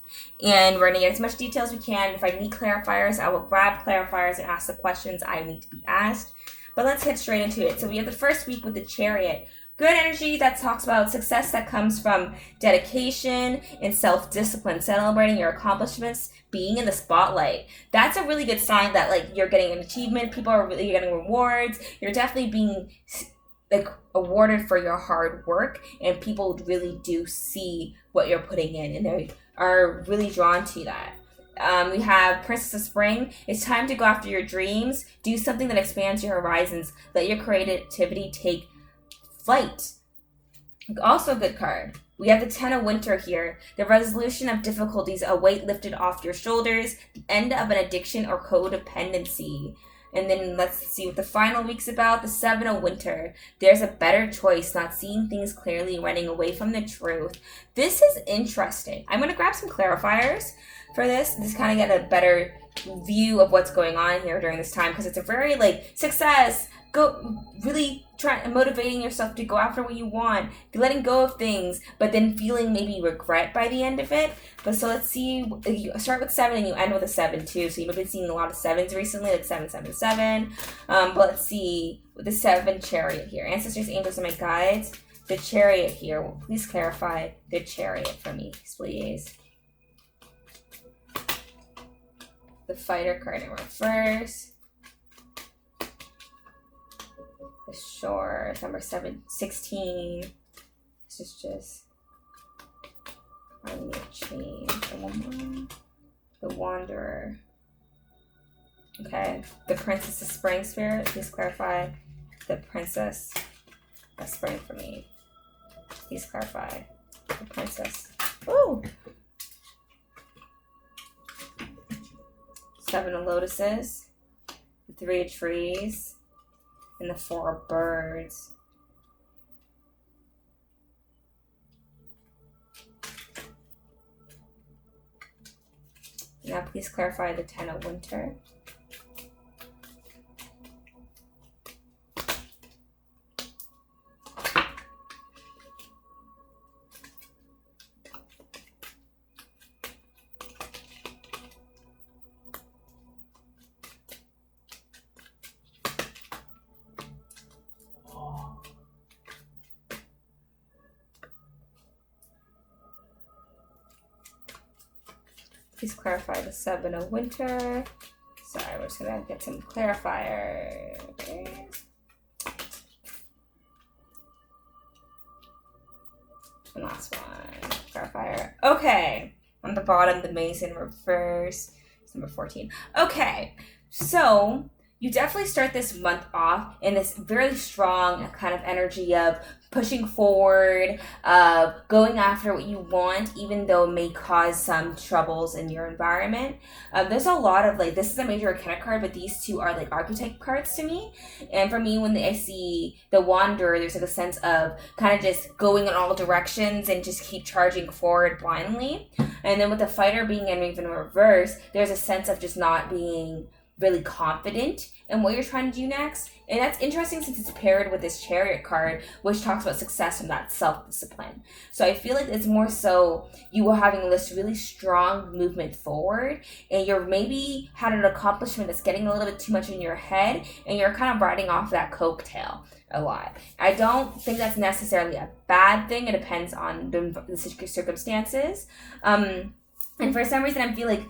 and we're going to get as much detail as we can. If I need clarifiers, I will grab clarifiers and ask the questions I need to be asked. But let's get straight into it. So we have the first week with the Chariot. Good energy that talks about success that comes from dedication and self-discipline, celebrating your accomplishments, being in the spotlight. That's a really good sign that like you're getting an achievement. People are really getting rewards. You're definitely being like awarded for your hard work, and people really do see what you're putting in, and they are really drawn to that. We have Princess of Spring. It's time to go after your dreams. Do something that expands your horizons. Let your creativity take flight. Also a good card. We have the Ten of Winter here. The resolution of difficulties, a weight lifted off your shoulders, the end of an addiction or codependency. And then let's see what the final week's about. The Seven of Winter. There's a better choice, not seeing things clearly, running away from the truth. This is interesting. I'm going to grab some clarifiers for this. Just kind of get a better view of what's going on here during this time, because it's a very like success, go really motivating yourself to go after what you want, letting go of things, but then feeling maybe regret by the end of it. But so let's see, you start with 7 and you end with a 7 too. So you've been seeing a lot of 7s recently, like 777. But let's see with the 7 Chariot here. Ancestors, angels, and my guides. The Chariot here. Well, please clarify the Chariot for me, please. The Fighter card in reverse. The Shore, number 16. This is just finding a change. The Wanderer. Okay, the Princess of Spring Spirit, please clarify the Princess of Spring for me. Please clarify the Princess. Ooh! 7 of Lotuses, the 3 of Trees, and the 4 of Birds. Now please clarify the 10 of Winter. Please clarify the 7 of Winter. Sorry, we're just gonna get some clarifiers. And last one, clarifier. Okay, on the bottom, the Maze in reverse. It's number 14. Okay, so you definitely start this month off in this very strong kind of energy of pushing forward, of going after what you want, even though it may cause some troubles in your environment. There's a lot of like, this is a major arcana card, but these two are like archetype cards to me. And for me, when I see the Wanderer, there's like a sense of kind of just going in all directions and just keep charging forward blindly. And then with the Fighter being in even reverse, there's a sense of just not being really confident in what you're trying to do next. And that's interesting since it's paired with this Chariot card, which talks about success and that self-discipline. So I feel like it's more so you are having this really strong movement forward, and you're maybe had an accomplishment that's getting a little bit too much in your head, and you're kind of riding off that coattail a lot. I don't think that's necessarily a bad thing. It depends on the circumstances. And for some reason, I feel like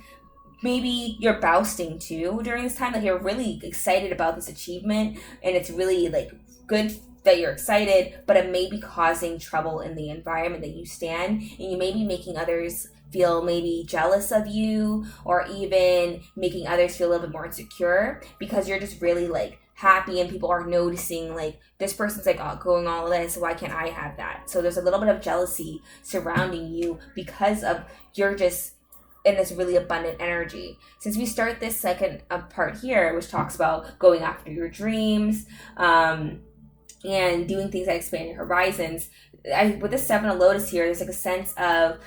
maybe you're bousting too during this time. Like you're really excited about this achievement, and it's really like good that you're excited, but it may be causing trouble in the environment that you stand, and you may be making others feel maybe jealous of you, or even making others feel a little bit more insecure because you're just really like happy and people are noticing like this person's like going all this, why can't I have that? So there's a little bit of jealousy surrounding you because of you're just in this really abundant energy. Since we start this second part here, which talks about going after your dreams, and doing things that expand your horizons, with the 7 of Lotus here, there's like a sense of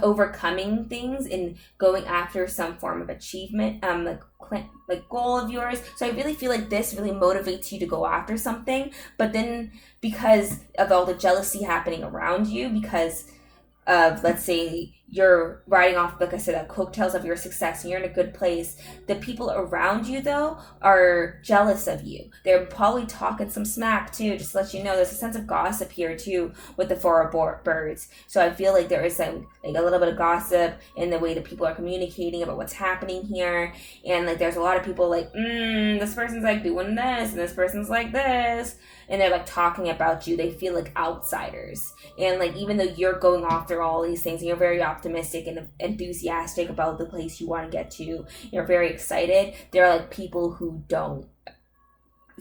overcoming things and going after some form of achievement, like goal of yours. So I really feel like this really motivates you to go after something, but then because of all the jealousy happening around you, because of, let's say, you're riding off, like I said, the coattails of your success and you're in a good place, the people around you, though, are jealous of you. They're probably talking some smack, too, just to let you know. There's a sense of gossip here, too, with the 4 of Birds. So I feel like there is like a little bit of gossip in the way that people are communicating about what's happening here. And, like, there's a lot of people like, this person's, like, doing this, and this person's like this. And they're, like, talking about you. They feel like outsiders. And, like, even though you're going after all these things and you're very optimistic and enthusiastic about the place you want to get to, you're very excited, there are, like, people who don't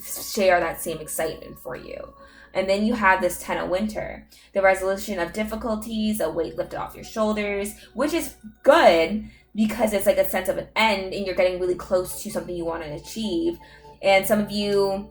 share that same excitement for you. And then you have this 10 of Winter, the resolution of difficulties, a weight lifted off your shoulders, which is good because it's like a sense of an end and you're getting really close to something you want to achieve. And some of you,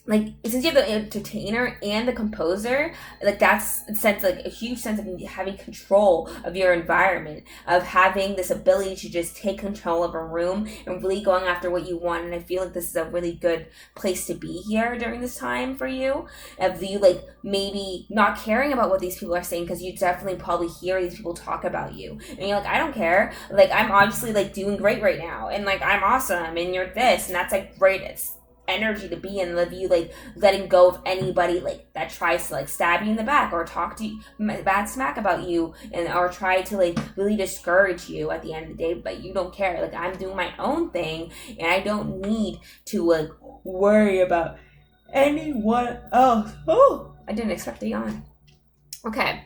like, since you have the entertainer and the composer, like, that's a sense, like, a huge sense of having control of your environment, of having this ability to just take control of a room and really going after what you want. And I feel like this is a really good place to be here during this time for you, of you, like, maybe not caring about what these people are saying, because you definitely probably hear these people talk about you, and you're like, I don't care, like, I'm obviously, like, doing great right now, and, like, I'm awesome, and you're this, and that's, like, great. It's energy to be in, of you like letting go of anybody like that tries to like stab you in the back or talk to you bad smack about you, and or try to like really discourage you at the end of the day, but you don't care. Like, I'm doing my own thing and I don't need to like worry about anyone else. Oh, I didn't expect to yawn. Okay,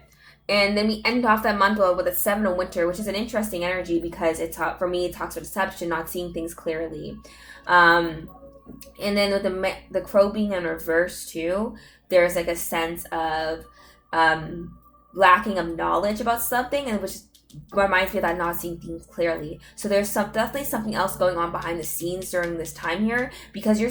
And then we end off that month with a 7 of winter, which is an interesting energy because for me, it talks about deception, not seeing things clearly. And then with the crow being in reverse too, there's like a sense of lacking of knowledge about something, and which reminds me of that not seeing things clearly. So there's definitely something else going on behind the scenes during this time here, because I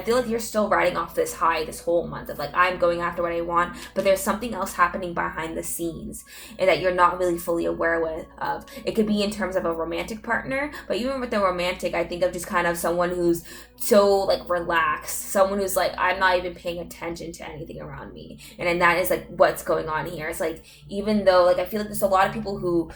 feel like you're still riding off this high this whole month of like, I'm going after what I want, but there's something else happening behind the scenes and that you're not really fully aware of. It could be in terms of a romantic partner, but even with the romantic, I think of just kind of someone who's so like relaxed, someone who's like, I'm not even paying attention to anything around me. And then that is like what's going on here. It's like, even though like I feel like there's a lot of people who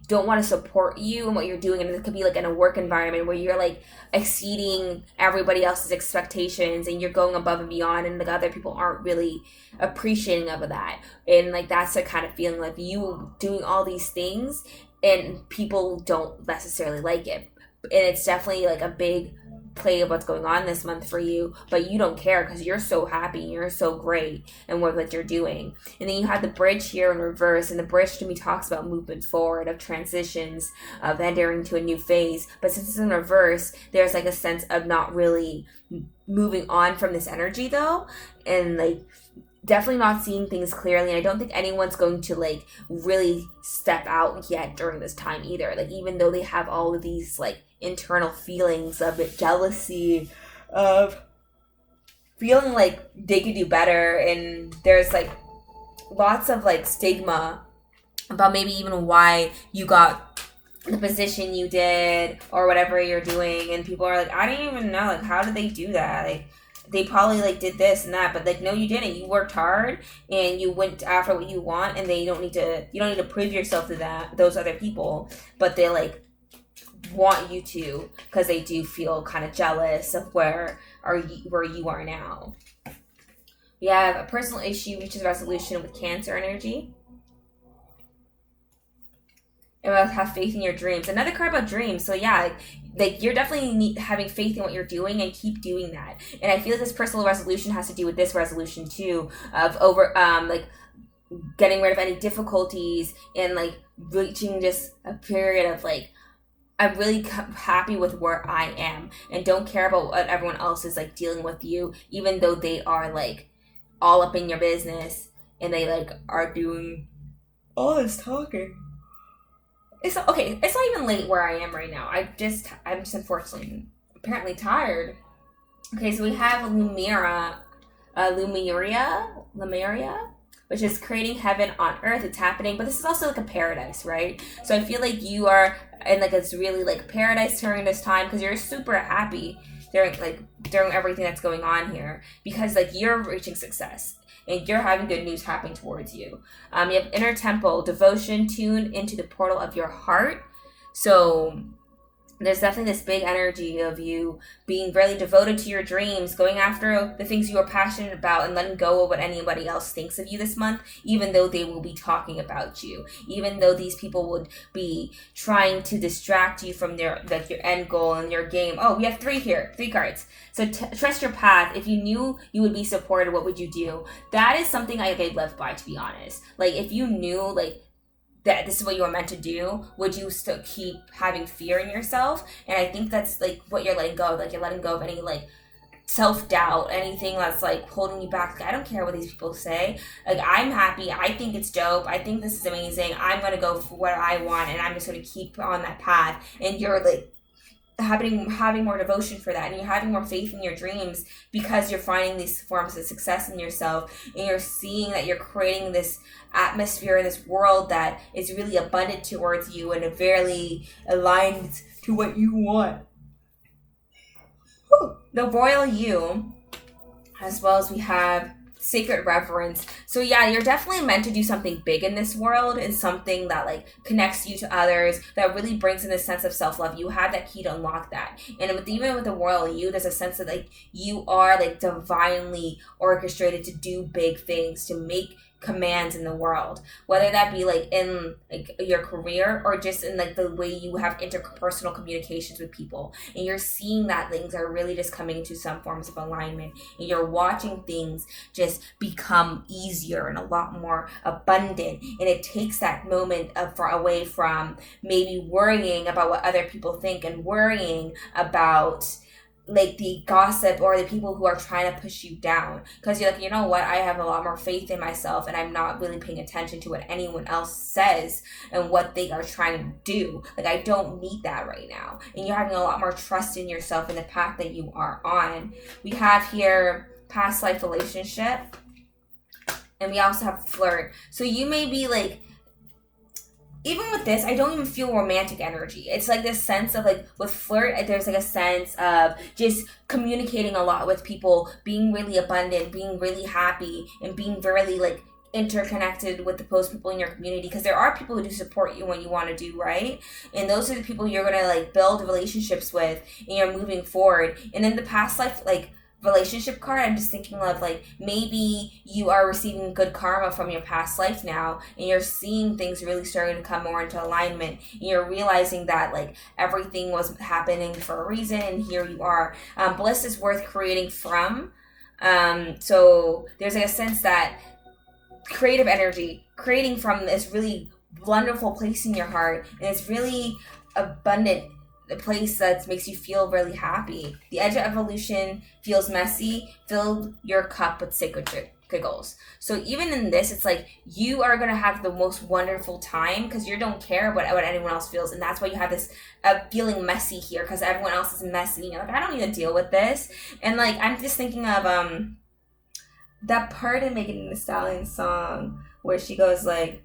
don't want to support you and what you're doing, and it could be like in a work environment where you're like exceeding everybody else's expectations and you're going above and beyond, and like other people aren't really appreciating of that. And like that's the kind of feeling like you doing all these things and people don't necessarily like it. And it's definitely like a big play of what's going on this month for you, but you don't care because you're so happy, you're so great and what you're doing. And then you have the bridge here in reverse, and the bridge to me talks about movement forward, of transitions, of entering to a new phase. But since it's in reverse, there's like a sense of not really moving on from this energy though, and like definitely not seeing things clearly. And I don't think anyone's going to like really step out yet during this time either, like even though they have all of these like internal feelings of jealousy, of feeling like they could do better, and there's like lots of like stigma about maybe even why you got the position you did or whatever you're doing, and people are like, I didn't even know, like how did they do that, like they probably like did this and that, but like no, you didn't. You worked hard and you went after what you want, and you don't need to prove yourself to those other people, but they like want you to, because they do feel kind of jealous of where you are now. We have a personal issue reaches resolution with Cancer energy. And we'll have faith in your dreams. Another card about dreams. So yeah, like you're definitely having faith in what you're doing, and keep doing that. And I feel like this personal resolution has to do with this resolution too, of like getting rid of any difficulties and like reaching just a period of like, I'm really happy with where I am and don't care about what everyone else is like dealing with you, even though they are like all up in your business and they like are doing all this talking. It's okay. It's not even late where I am right now. I'm just unfortunately apparently tired. Okay, so we have Lumeria, which is creating heaven on earth. It's happening, but this is also like a paradise, right? So I feel like you are in like it's really like paradise during this time, because you're super happy during everything that's going on here, because like you're reaching success and you're having good news happening towards you. You have inner temple, devotion, tuned into the portal of your heart. So there's definitely this big energy of you being really devoted to your dreams, going after the things you are passionate about, and letting go of what anybody else thinks of you this month, even though they will be talking about you, even though these people would be trying to distract you from your end goal and your game. Oh, we have 3 cards. So trust your path. If you knew you would be supported, what would you do? That is something I live by, to be honest. Like if you knew like that this is what you were meant to do, would you still keep having fear in yourself? And I think that's like what you're letting go of. Like you're letting go of any like self-doubt, anything that's like holding you back. Like, I don't care what these people say. Like I'm happy. I think it's dope. I think this is amazing. I'm going to go for what I want, and I'm just going to keep on that path. And you're like having more devotion for that, and you're having more faith in your dreams, because you're finding these forms of success in yourself, and you're seeing that you're creating this atmosphere in this world that is really abundant towards you and very aligned to what you want. The royal you, as well as we have sacred reverence. So yeah, you're definitely meant to do something big in this world, and something that like connects you to others, that really brings in a sense of self-love. You have that key to unlock that. And even with the royal you, there's a sense that like you are like divinely orchestrated to do big things, to make commands in the world, whether that be like in like your career or just in like the way you have interpersonal communications with people, and you're seeing that things are really just coming into some forms of alignment, and you're watching things just become easier and a lot more abundant, and it takes that moment away from maybe worrying about what other people think and worrying about like the gossip or the people who are trying to push you down, because you're like, you know what, I have a lot more faith in myself and I'm not really paying attention to what anyone else says and what they are trying to do. Like, I don't need that right now. And you're having a lot more trust in yourself and the path that you are on. We have here past life relationship, and we also have flirt. So you may be like, even with this, I don't even feel romantic energy. It's like this sense of like with flirt, there's like a sense of just communicating a lot with people, being really abundant, being really happy, and being very like interconnected with those people in your community, because there are people who do support you when you want to do right, and those are the people you're gonna like build relationships with and you're moving forward. And then the past life like relationship card, I'm just thinking of like maybe you are receiving good karma from your past life now, and you're seeing things really starting to come more into alignment, and you're realizing that like everything was happening for a reason, and here you are. Bliss is worth creating from. So there's like a sense that creative energy, creating from this really wonderful place in your heart, and it's really abundant, a place that makes you feel really happy. The edge of evolution feels messy. Fill your cup with sacred giggles. So even in this, it's like you are going to have the most wonderful time because you don't care about what anyone else feels. And that's why you have this feeling messy here, because everyone else is messy. And you're like, I don't need to deal with this. And like, I'm just thinking of that part in Megan Thee Stallion's song where she goes like,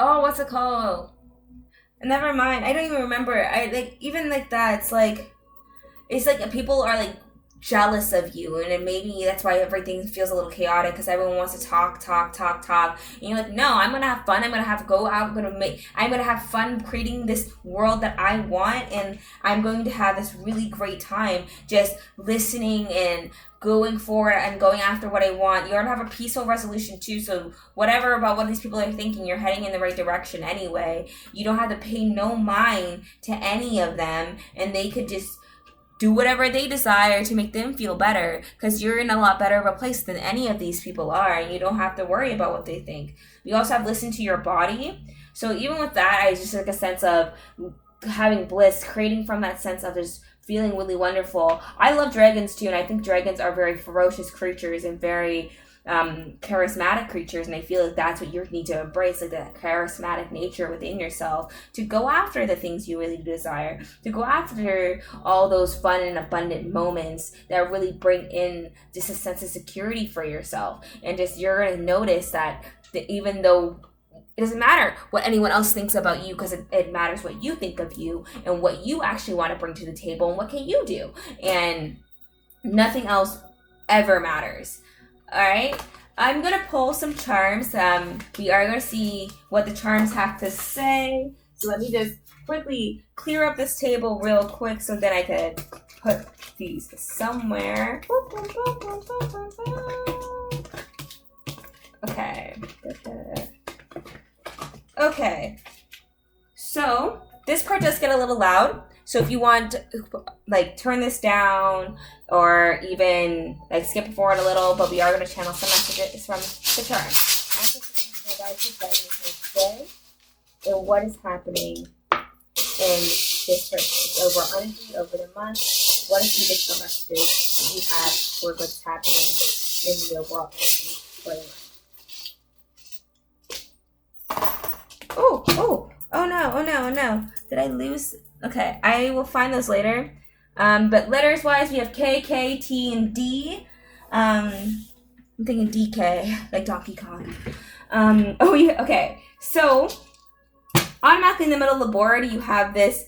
oh, what's it called? Never mind. I don't even remember. I like even like that. It's like people are like jealous of you, and then maybe that's why everything feels a little chaotic, because everyone wants to talk, and you're like, no, I'm gonna have fun. I'm gonna go out. I'm gonna have fun creating this world that I want, and I'm going to have this really great time just listening and going forward and going after what I want. You're gonna have a peaceful resolution too, so whatever about what these people are thinking, you're heading in the right direction anyway. You don't have to pay no mind to any of them, and they could just do whatever they desire to make them feel better, because you're in a lot better of a place than any of these people are, and you don't have to worry about what they think. We also have listen to your body. So even with that, I just like a sense of having bliss, creating from that sense of just feeling really wonderful. I love dragons too, and I think dragons are very ferocious creatures and very charismatic creatures, and I feel like that's what you need to embrace, like that charismatic nature within yourself, to go after the things you really desire, to go after all those fun and abundant moments that really bring in just a sense of security for yourself. And just you're going to notice that even though it doesn't matter what anyone else thinks about you, because it matters what you think of you and what you actually want to bring to the table and what can you do, and nothing else ever matters. All right, I'm going to pull some charms. We are going to see what the charms have to say. So let me just quickly clear up this table real quick so then I could put these somewhere. Okay. Okay. So this part does get a little loud. So if you want to, like, turn this down or even, like, skip forward a little, but we are going to channel some messages from the chart. I'm just today and what is happening in this person. Over energy, over the month, what is the additional messages that you have for what's happening in the overall energy for the month? Oh no. Did I lose? Okay, I will find those later. But letters wise, we have K, K, T, and D. I'm thinking DK, like Donkey Kong. Okay. So automatically in the middle of the board, you have this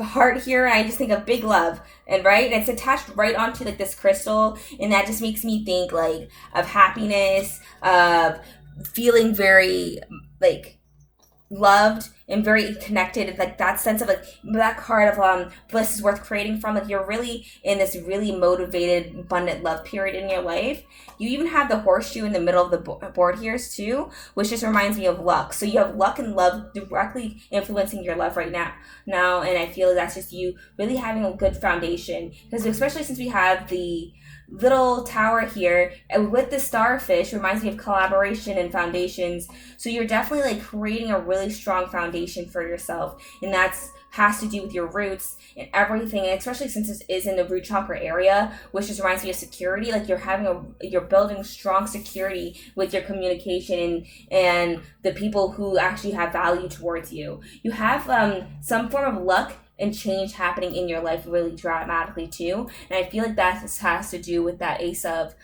heart here, and I just think of big love, and right, it's attached right onto like this crystal, and that just makes me think like of happiness, of feeling very like loved and very connected. Like that sense of like that card of bliss is worth creating from. Like you're really in this really motivated, abundant love period in your life. You even have the horseshoe in the middle of the board here too, which just reminds me of luck. So you have luck and love directly influencing your love right now, and I feel that's just you really having a good foundation, because especially since we have the little tower here and with the starfish, reminds me of collaboration and foundations. So you're definitely like creating a really strong foundation for yourself, and that's has to do with your roots and everything, and especially since this is in the root chakra area, which just reminds me of security. Like you're building strong security with your communication and the people who actually have value towards you. You have some form of luck and change happening in your life really dramatically too, and I feel like that has to do with that Ace of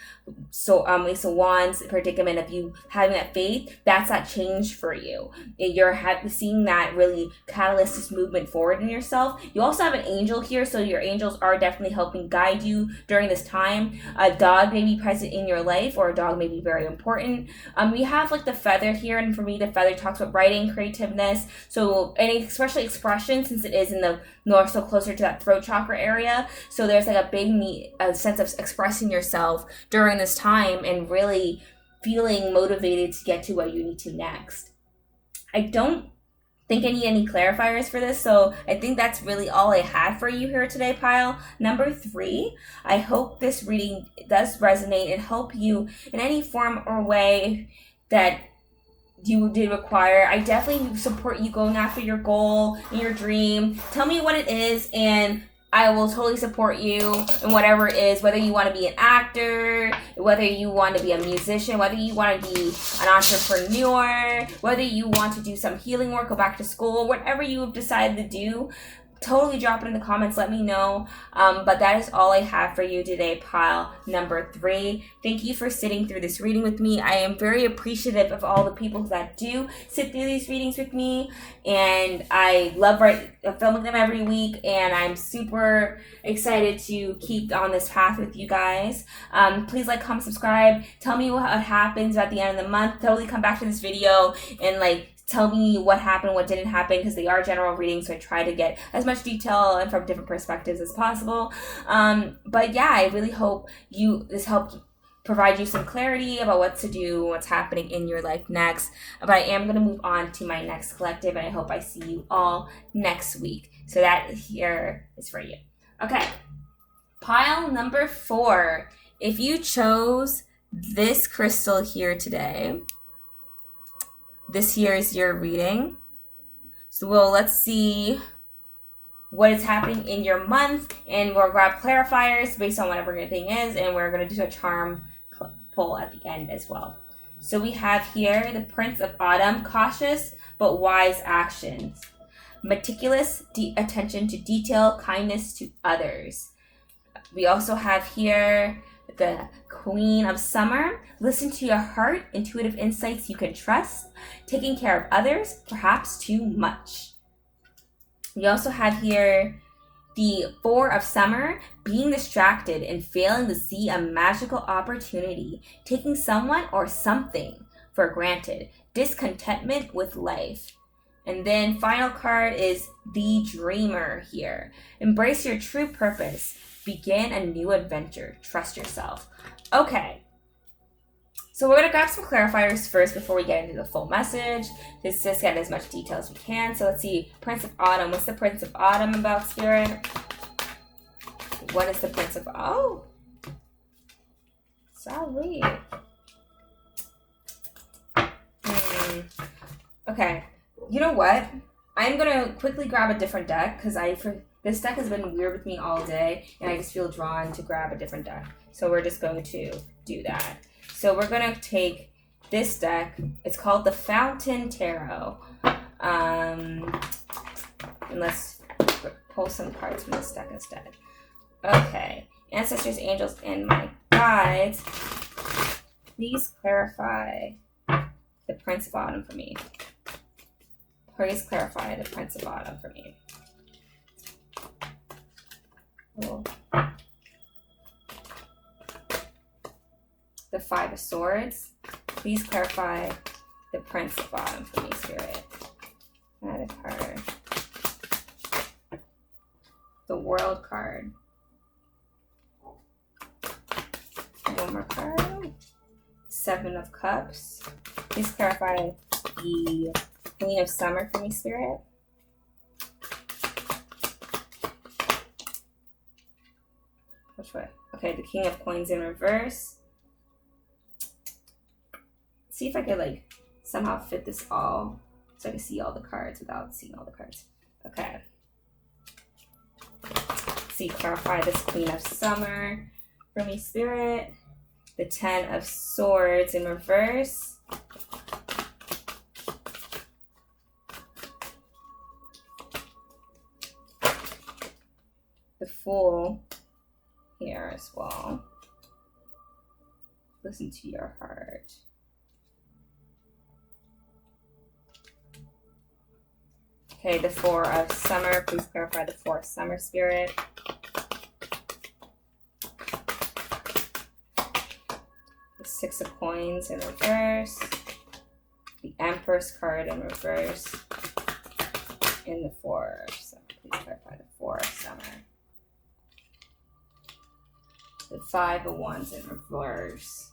Wands predicament of you having that faith. That's that change for you. You're seeing that really catalyst this movement forward in yourself. You also have an angel here, so your angels are definitely helping guide you during this time. A dog may be present in your life, or a dog may be very important. We have like the feather here, and for me the feather talks about writing, creativeness, so and especially expression, since it is in the north, so closer to that throat chakra area. So there's like a big sense of expressing yourself during this time and really feeling motivated to get to what you need to next. I don't think I need any clarifiers for this, so I think that's really all I had for you here today, pile number 3. I hope this reading does resonate and help you in any form or way that you did require. I definitely support you going after your goal and your dream. Tell me what it is, and I will totally support you in whatever it is, whether you want to be an actor, whether you want to be a musician, whether you want to be an entrepreneur, whether you want to do some healing work, go back to school, whatever you have decided to do. Totally drop it in the comments, let me know. But that is all I have for you today, pile number 3. Thank you for sitting through this reading with me. I am very appreciative of all the people that do sit through these readings with me, and I love filming them every week, and I'm super excited to keep on this path with you guys. Please like, comment, subscribe. Tell me what happens at the end of the month. Totally come back to this video and like tell me what happened, what didn't happen, because they are general readings, so I try to get as much detail and from different perspectives as possible. But yeah, I really hope this helped provide you some clarity about what to do, what's happening in your life next. But I am going to move on to my next collective, and I hope I see you all next week. So that here is for you. Okay, pile number 4. If you chose this crystal here today, this here is your reading. So let's see what is happening in your month, and we'll grab clarifiers based on whatever your thing is, and we're going to do a charm pull at the end as well. So we have here the Prince of Autumn, cautious but wise actions, meticulous attention to detail, kindness to others. We also have here the Queen of Summer, listen to your heart, intuitive insights you can trust, taking care of others, perhaps too much. We also have here the Four of Summer, being distracted and failing to see a magical opportunity, taking someone or something for granted, discontentment with life. And then final card is the Dreamer here. Embrace your true purpose. Begin a new adventure. Trust yourself. Okay. So we're going to grab some clarifiers first before we get into the full message. Let's just get as much detail as we can. So let's see. Prince of Autumn. What's the Prince of Autumn about, Spirit? What is the Prince of... Oh. Sorry. Okay. You know what? I'm going to quickly grab a different deck because this deck has been weird with me all day, and I just feel drawn to grab a different deck. So we're just going to do that. So we're going to take this deck. It's called the Fountain Tarot. And let's pull some cards from this deck instead. Okay. Ancestors, angels, and my guides, please clarify the Prince of Autumn for me. Please clarify the Prince of Autumn for me. Cool. The Five of Swords. Please clarify the Prince of Autumn for me, Spirit. Add a card. The World card. One more card. Seven of Cups. Please clarify the Queen of Summer for me, Spirit. Which way? Okay, the King of Coins in reverse. See if I could like somehow fit this all so I can see all the cards without seeing all the cards. Okay. See, clarify this Queen of Summer for me, Spirit. The Ten of Swords in reverse. The Fool here as well. Listen to your heart. Okay, the Four of Summer. Please clarify the Four of Summer, Spirit. The Six of Coins in reverse. The Empress card in reverse. And the Four of Summer. Please clarify the Four of Summer. The Five of Wands in reverse.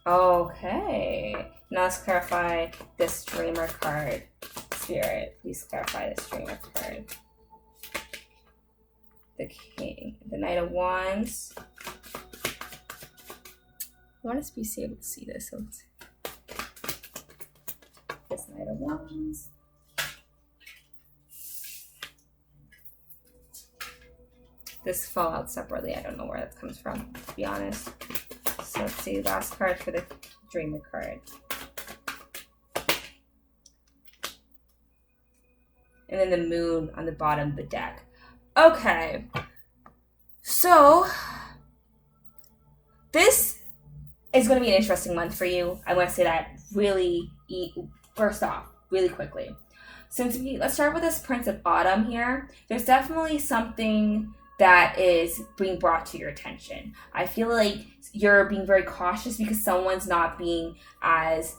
Okay. Now let's clarify this Dreamer card. Spirit, please clarify this Dreamer card. The King, the Knight of Wands. I want to be able to see this. So this Knight of Wands. This fallout separately. I don't know where that comes from, to be honest. So let's see, last card for the Dreamer card. And then the Moon on the bottom of the deck. Okay. So this is going to be an interesting month for you. I want to say that really, first off, really quickly. Let's start with this Prince of Autumn here. There's definitely something that is being brought to your attention. I feel like you're being very cautious because someone's not being as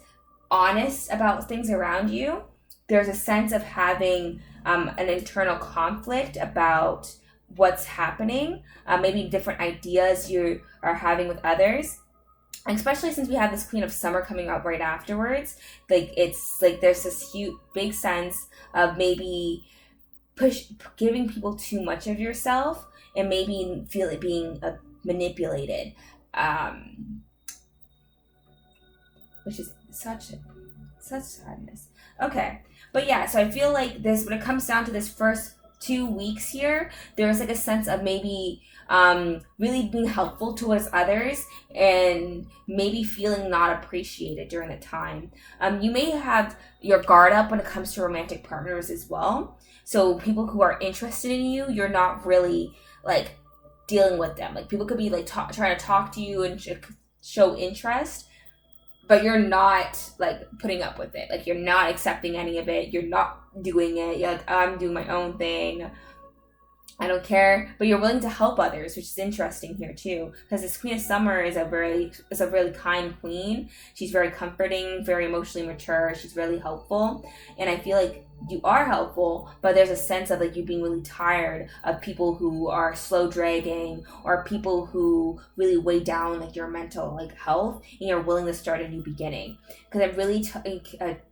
honest about things around you. There's a sense of having an internal conflict about what's happening, maybe different ideas you are having with others. Especially since we have this Queen of Summer coming up right afterwards. Like, it's like there's this huge, big sense of maybe giving people too much of yourself and maybe feel it being manipulated, which is such sadness. Okay, but yeah, so I feel like this, when it comes down to this first 2 weeks here, there's like a sense of maybe really being helpful towards others and maybe feeling not appreciated during the time. You may have your guard up when it comes to romantic partners as well. So people who are interested in you, you're not really like dealing with them. Like, people could be like trying to talk to you and show interest, but you're not like putting up with it. Like, you're not accepting any of it. You're not doing it. You're like, I'm doing my own thing. I don't care, but you're willing to help others, which is interesting here too, because this Queen of Summer is a really kind queen. She's very comforting, very emotionally mature. She's really helpful, and I feel like you are helpful, but there's a sense of like you being really tired of people who are slow dragging or people who really weigh down like your mental like health, and you're willing to start a new beginning. Because I'm really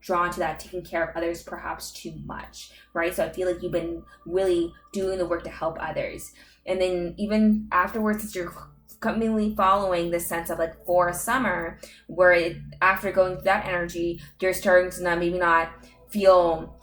drawn to that, taking care of others perhaps too much, right? So I feel like you've been really doing the work to help others, and then even afterwards, as you're constantly following this sense of like for a summer, where after going through that energy, you're starting to maybe not feel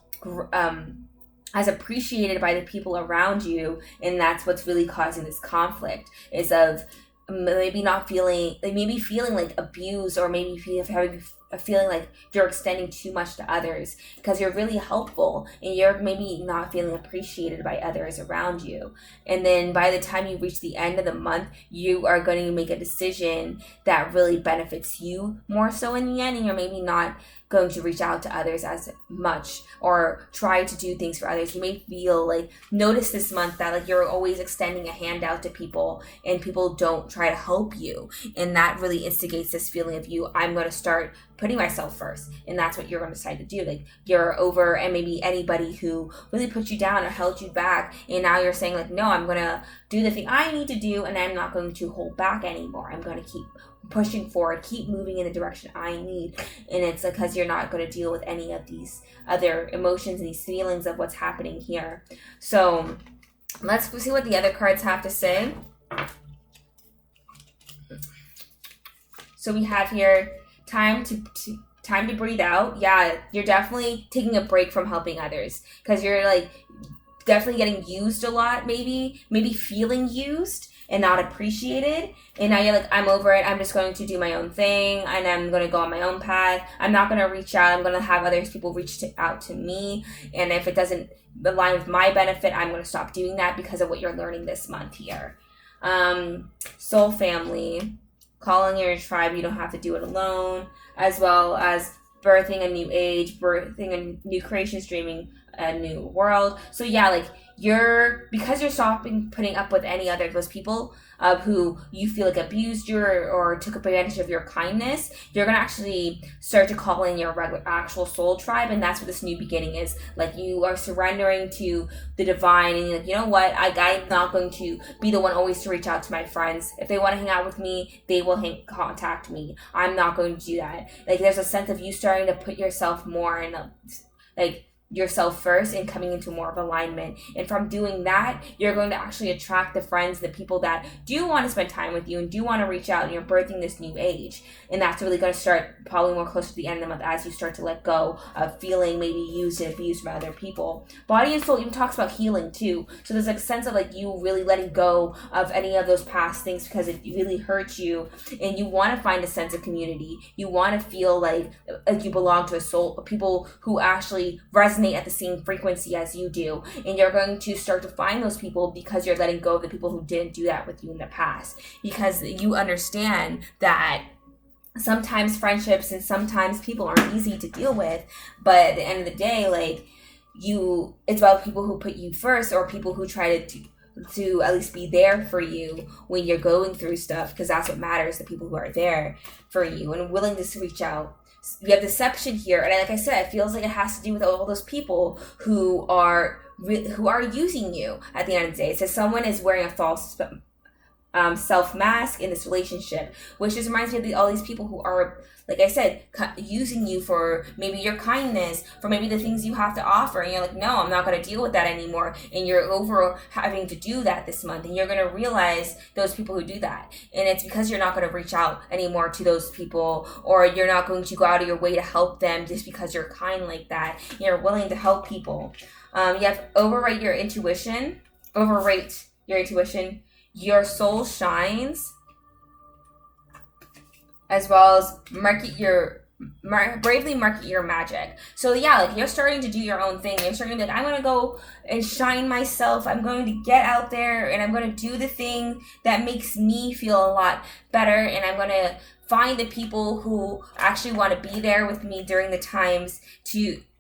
as appreciated by the people around you, and that's what's really causing this conflict, is of maybe not feeling like, maybe feeling like abused, or maybe having a feeling like you're extending too much to others because you're really helpful and you're maybe not feeling appreciated by others around you. And then by the time you reach the end of the month, you are going to make a decision that really benefits you more so in the end, and you're maybe not going to reach out to others as much or try to do things for others. You may feel like, notice this month that like you're always extending a hand out to people and people don't try to help you, and that really instigates this feeling of I'm going to start putting myself first. And that's what you're going to decide to do. Like, you're over, and maybe anybody who really put you down or held you back, and now you're saying like, no, I'm going to do the thing I need to do, and I'm not going to hold back anymore. I'm going to keep pushing forward, keep moving in the direction I need. And it's because you're not going to deal with any of these other emotions and these feelings of what's happening here. So let's see what the other cards have to say. So we have here time to breathe out. Yeah, you're definitely taking a break from helping others, because you're like definitely getting used a lot, maybe feeling used and not appreciated. And now you're like, I'm over it. I'm just going to do my own thing, and I'm going to go on my own path. I'm not going to reach out. I'm going to have other people reach out to me. And if it doesn't align with my benefit, I'm going to stop doing that because of what you're learning this month here. Soul family, calling your tribe. You don't have to do it alone, as well as birthing a new age, birthing a new creation, dreaming a new world. So yeah, like because you're stopping putting up with any other of those people who you feel like abused you or took advantage of your kindness, you're going to actually start to call in your regular actual soul tribe. And that's what this new beginning is. Like, you are surrendering to the divine, and you're like, you know what, I'm not going to be the one always to reach out to my friends. If they want to hang out with me, they will contact me. I'm not going to do that. Like, there's a sense of you starting to put yourself more in yourself first and coming into more of alignment. And from doing that, you're going to actually attract the friends, the people that do want to spend time with you and do want to reach out, and you're birthing this new age. And that's really going to start probably more close to the end of the month as you start to let go of feeling maybe used and abused by other people. Body and soul even talks about healing too. So there's like a sense of like you really letting go of any of those past things because it really hurts you, and you want to find a sense of community. You want to feel like you belong to a soul, people who actually resonate at the same frequency as you do. And you're going to start to find those people because you're letting go of the people who didn't do that with you in the past, because you understand that sometimes friendships and sometimes people aren't easy to deal with, but at the end of the day, like, it's about people who put you first, or people who try to at least be there for you when you're going through stuff, because that's what matters, the people who are there for you and willing to reach out. We have deception here, and like I said, it feels like it has to do with all those people who are using you at the end of the day. It says someone is wearing a false self mask in this relationship, which just reminds me of all these people who are, like I said, using you for maybe your kindness, for maybe the things you have to offer, and you're like, no, I'm not going to deal with that anymore, and you're over having to do that this month, and you're going to realize those people who do that, and it's because you're not going to reach out anymore to those people, or you're not going to go out of your way to help them just because you're kind like that. You're willing to help people. You have overrate your intuition. Your soul shines, as well as bravely market your magic. So yeah, like, you're starting to do your own thing. You're starting to be like, I'm going to go and shine myself. I'm going to get out there, and I'm going to do the thing that makes me feel a lot better. And I'm going to find the people who actually want to be there with me during the times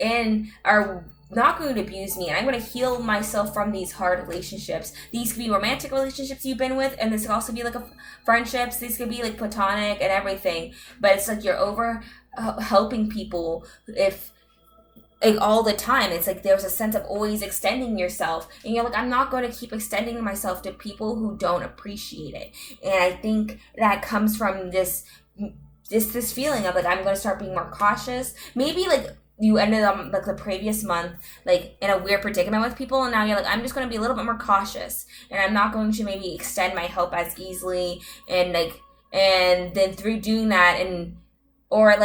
and are not going to abuse me, and I'm going to heal myself from these hard relationships. These could be romantic relationships you've been with, and this could also be like friendships. These could be like platonic and everything, but it's like you're over helping people all the time. It's like there's a sense of always extending yourself, and you're like, I'm not going to keep extending myself to people who don't appreciate it. And I think that comes from this feeling of like, I'm going to start being more cautious. Maybe like you ended up like the previous month like in a weird predicament with people, and now you're like, I'm just going to be a little bit more cautious, and I'm not going to maybe extend my help as easily, and then through doing that, or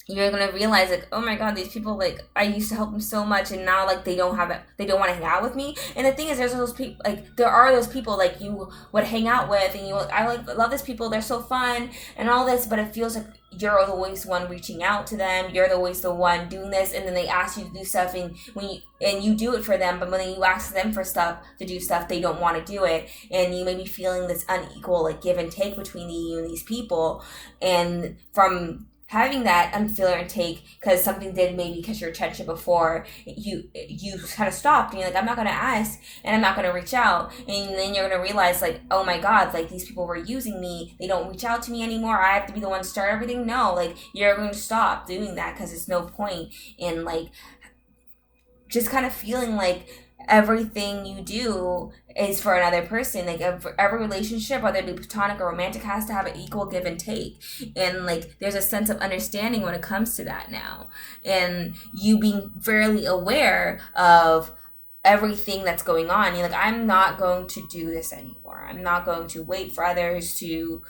you're gonna realize like, oh my god, these people, like, I used to help them so much, and now like they don't want to hang out with me. And the thing is, there's those people, like there are those people like you would hang out with, and I love these people, they're so fun and all this, but it feels like you're always the one reaching out to them, you're always the one doing this, and then they ask you to do stuff, and you do it for them, but when you ask them for stuff to do stuff, they don't want to do it, and you may be feeling this unequal like give and take between you and these people. And from having that unfiller intake because something did maybe catch your attention before, you kind of stopped and you're like, I'm not going to ask and I'm not going to reach out. And then you're going to realize like, oh my God, like these people were using me. They don't reach out to me anymore. I have to be the one to start everything. No, like you're going to stop doing that because it's no point in like just kind of feeling like everything you do is for another person. Like every relationship, whether it be platonic or romantic, has to have an equal give and take. And like there's a sense of understanding when it comes to that now. And you being fairly aware of everything that's going on. You're like, I'm not going to do this anymore. I'm not going to wait for others to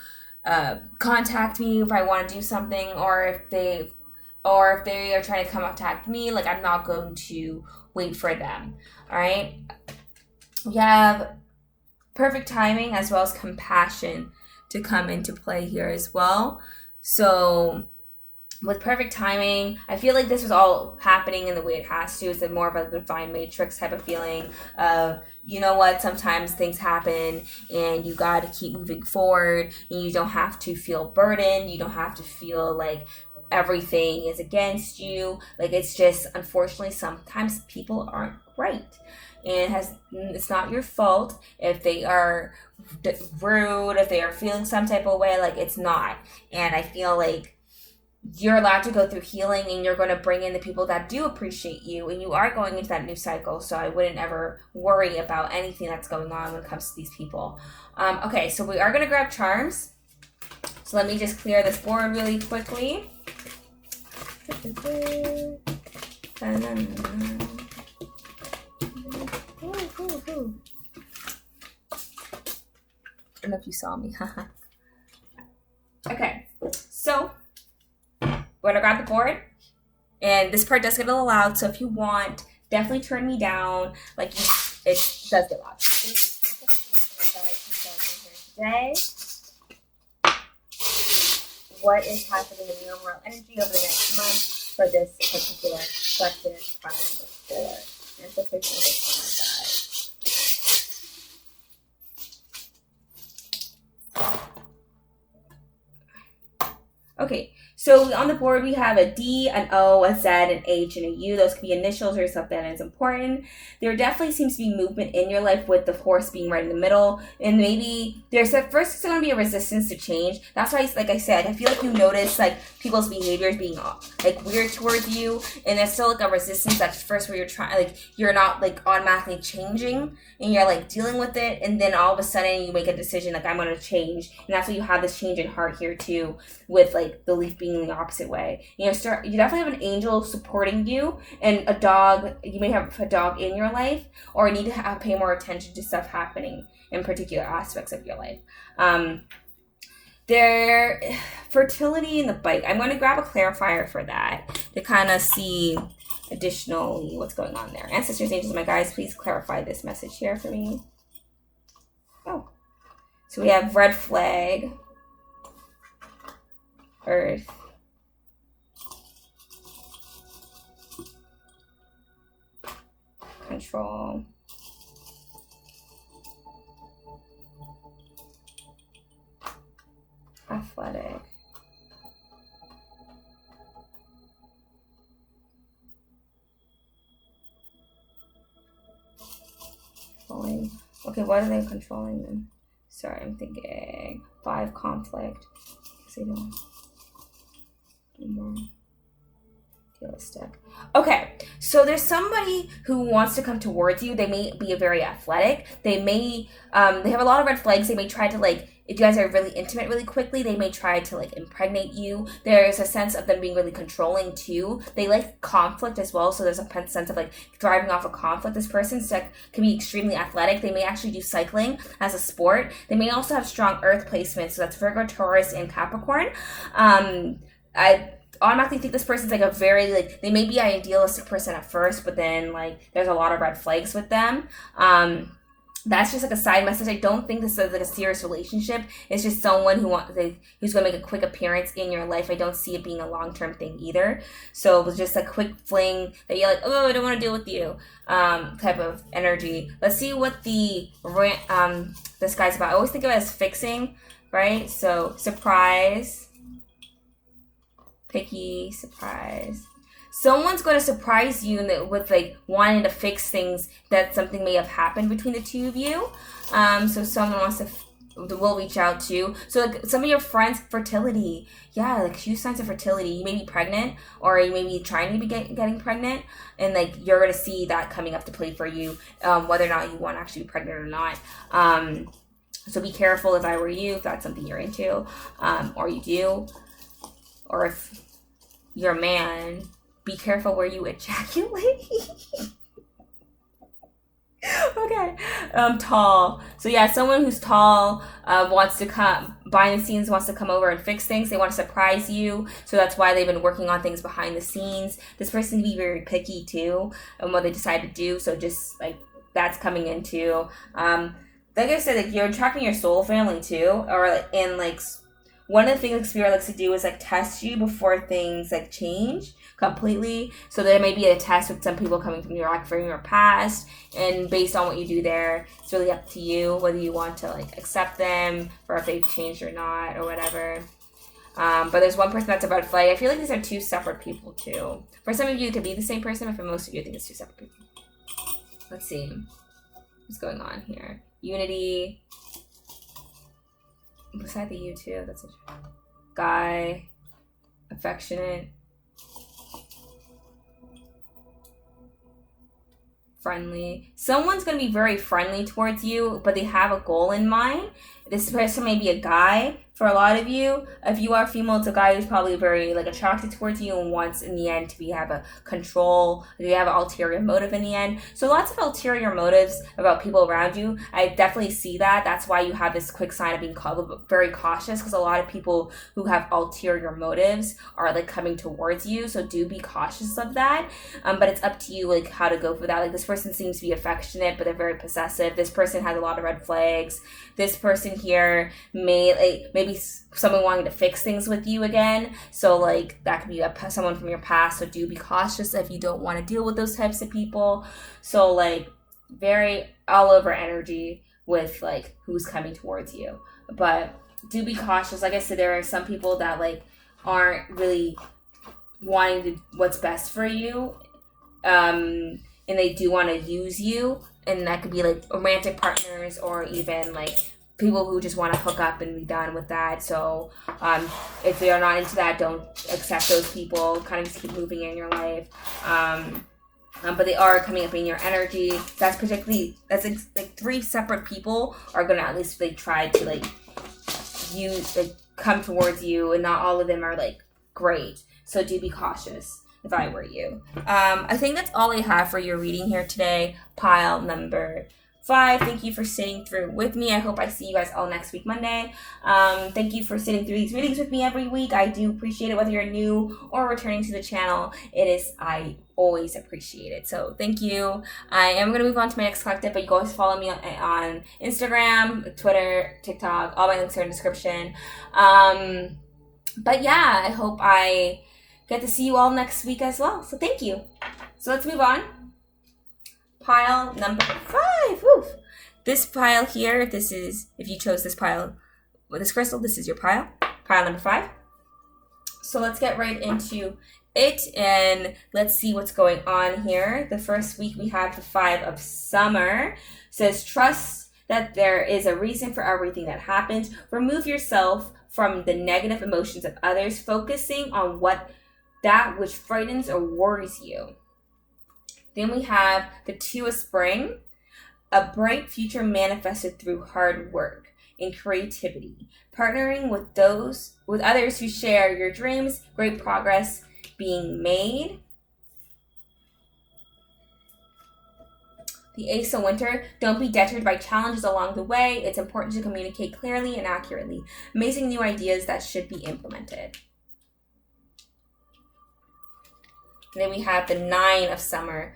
contact me if I want to do something, or if they are trying to contact me, like I'm not going to wait for them. All right. We have perfect timing as well as compassion to come into play here as well. So with perfect timing, I feel like this was all happening in the way it has to. It's more of a divine matrix type of feeling of, you know what, sometimes things happen and you got to keep moving forward, and you don't have to feel burdened. You don't have to feel like everything is against you. Like it's just, unfortunately, sometimes people aren't right. And it's not your fault if they are rude, if they are feeling some type of way. Like it's not. And I feel like you're allowed to go through healing, and you're going to bring in the people that do appreciate you, and you are going into that new cycle. So I wouldn't ever worry about anything that's going on when it comes to these people. Okay, so we are going to grab charms. So let me just clear this board really quickly. I don't know if you saw me. Okay, so we're gonna grab the board, and this part does get a little loud, so if you want, definitely turn me down. Like it does get loud. Today, what is happening in the overall energy over the next month for this particular question? It's file number 4. And so okay, so on the board we have a D, an O, a Z, an H, and a U. Those could be initials or something that is important. There definitely seems to be movement in your life with the horse being right in the middle. And maybe there's at first it's going to be a resistance to change. That's why, like I said, I feel like you notice like people's behaviors being like weird towards you. And there's still like a resistance at first where you're trying, like you're not like automatically changing and you're like dealing with it. And then all of a sudden you make a decision like I'm going to change. And that's why you have this change in heart here too, with like the leaf being the opposite way. You definitely have an angel supporting you, and a dog. You may have a dog in your life, or need to pay more attention to stuff happening in particular aspects of your life. Their fertility in the bike. I'm going to grab a clarifier for that to kind of see additionally what's going on there. Ancestors, angels, my guides, please clarify this message here for me. Oh, so we have red flag, earth, control, athletic, controlling. Okay, what are they controlling then? Sorry, I'm thinking 5, conflict. Say no. More realistic. Okay, so there's somebody who wants to come towards you. They may be very athletic. They may they have a lot of red flags. They may try to like, if you guys are really intimate really quickly, they may try to like impregnate you. There's a sense of them being really controlling too. They like conflict as well, so there's a sense of like thriving off of conflict. This person can be extremely athletic. They may actually do cycling as a sport. They may also have strong earth placements, so that's Virgo, Taurus, and Capricorn. I automatically think this person's like a very like, they may be an idealistic person at first, but then like there's a lot of red flags with them. That's just like a side message. I don't think this is like a serious relationship. It's just someone who's going to make a quick appearance in your life. I don't see it being a long-term thing either. So it was just a quick fling that you're like, oh, I don't want to deal with you, type of energy. Let's see what this guy's about. I always think of it as fixing, right? So surprise, Picky, surprise. Someone's going to surprise you with like wanting to fix things that something may have happened between the two of you. So someone will reach out to you. So like some of your friends, fertility. Yeah, like huge signs of fertility. You may be pregnant, or you may be trying to be getting pregnant, and like you're going to see that coming up to play for you, whether or not you want to actually be pregnant or not. So be careful if I were you, if that's something you're into, or you do, or if you're a man, be careful where you ejaculate. Okay. Tall. So yeah, someone who's tall wants to come behind the scenes, wants to come over and fix things. They want to surprise you. So that's why they've been working on things behind the scenes. This person can be very picky too and what they decide to do. So just like that's coming into like I said, like you're attracting your soul family too, and like one of the things like Spirit likes to do is like test you before things like change completely. So there may be a test with some people coming from your past, and based on what you do there, it's really up to you whether you want to like accept them or if they've changed or not or whatever. But there's one person that's a red flag. I feel like these are two separate people too. For some of you, it could be the same person, but for most of you, I think it's two separate people. Let's see what's going on here. Unity. Beside the U too. That's a guy. Affectionate. Friendly. Someone's going to be very friendly towards you, but they have a goal in mind. This person may be a guy for a lot of you. If you are female, it's a guy who's probably very like attracted towards you and wants in the end to have a control. They have an ulterior motive in the end. So lots of ulterior motives about people around you. I definitely see that. That's why you have this quick sign of being very cautious, because a lot of people who have ulterior motives are like coming towards you. So do be cautious of that. But it's up to you like how to go for that. Like this person seems to be affectionate, but they're very possessive. This person has a lot of red flags. This person here maybe someone wanting to fix things with you again. So like that could be someone from your past. So do be cautious if you don't want to deal with those types of people. So like very all over energy with like who's coming towards you. But do be cautious. Like I said, there are some people that like aren't really wanting to what's best for you. And they do want to use you. And that could be like romantic partners or even like people who just want to hook up and be done with that. So if they are not into that, don't accept those people. Kind of just keep moving in your life. But they are coming up in your energy. That's like three separate people are going to at least like try to like come towards you, and not all of them are like great. So do be cautious if I were you. I think that's all I have for your reading here today. Pile number 5. Thank you for sitting through with me. I hope I see you guys all next week, Monday. Thank you for sitting through these readings with me every week. I do appreciate it, whether you're new or returning to the channel. I always appreciate it. So thank you. I am going to move on to my next collective, but you guys follow me on Instagram, Twitter, TikTok. All my links are in the description. But yeah, I hope I get to see you all next week as well. So thank you. So let's move on. Pile number 5. Woo. This pile here, this is, if you chose this pile with this crystal, this is your pile. Pile number 5. So let's get right into it and let's see what's going on here. The first week we have the 5 of Summer. It says, trust that there is a reason for everything that happens. Remove yourself from the negative emotions of others, focusing on that which frightens or worries you. Then we have the 2 of Spring, a bright future manifested through hard work and creativity, partnering with others who share your dreams, great progress being made. The Ace of Winter, don't be deterred by challenges along the way. It's important to communicate clearly and accurately, amazing new ideas that should be implemented. And then we have the 9 of Summer.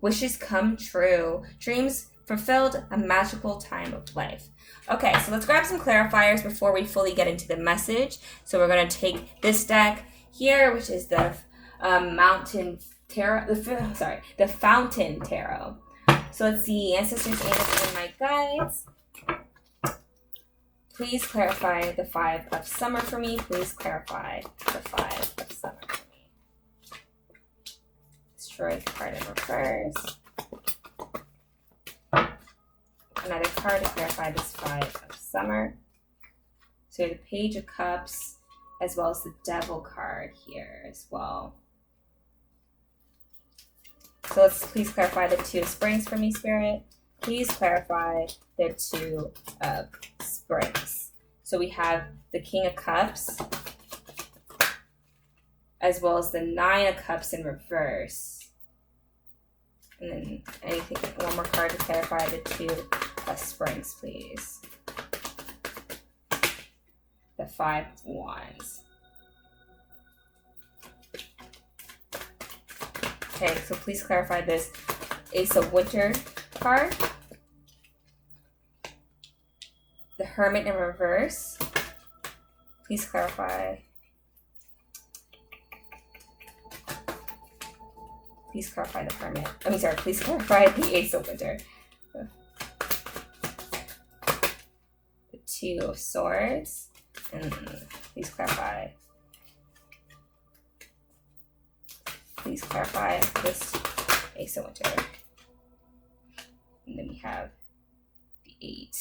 Wishes come true. Dreams fulfilled, a magical time of life. Okay, so let's grab some clarifiers before we fully get into the message. So we're going to take this deck here, which is the Fountain Tarot. So let's see, ancestors, angels, and my guides. Please clarify the 5 of summer for me. Please clarify the 5 of summer for me. Destroy the card in reverse. Another card to clarify this 5 of summer. So the Page of Cups, as well as the Devil card here as well. So let's please clarify the 2 of Springs for me, Spirit. Please clarify the 2 of Springs. So we have the King of Cups, as well as the 9 of Cups in reverse. And then anything, one more card to clarify the 2 of Springs, please. The 5 of Wands. Okay, so please clarify this Ace of Winter card. The Hermit in reverse. Please clarify. Please clarify the Hermit. Please clarify the Ace of Winter. The 2 of Swords. And please clarify. Please clarify this Ace of Winter. And then we have the 8.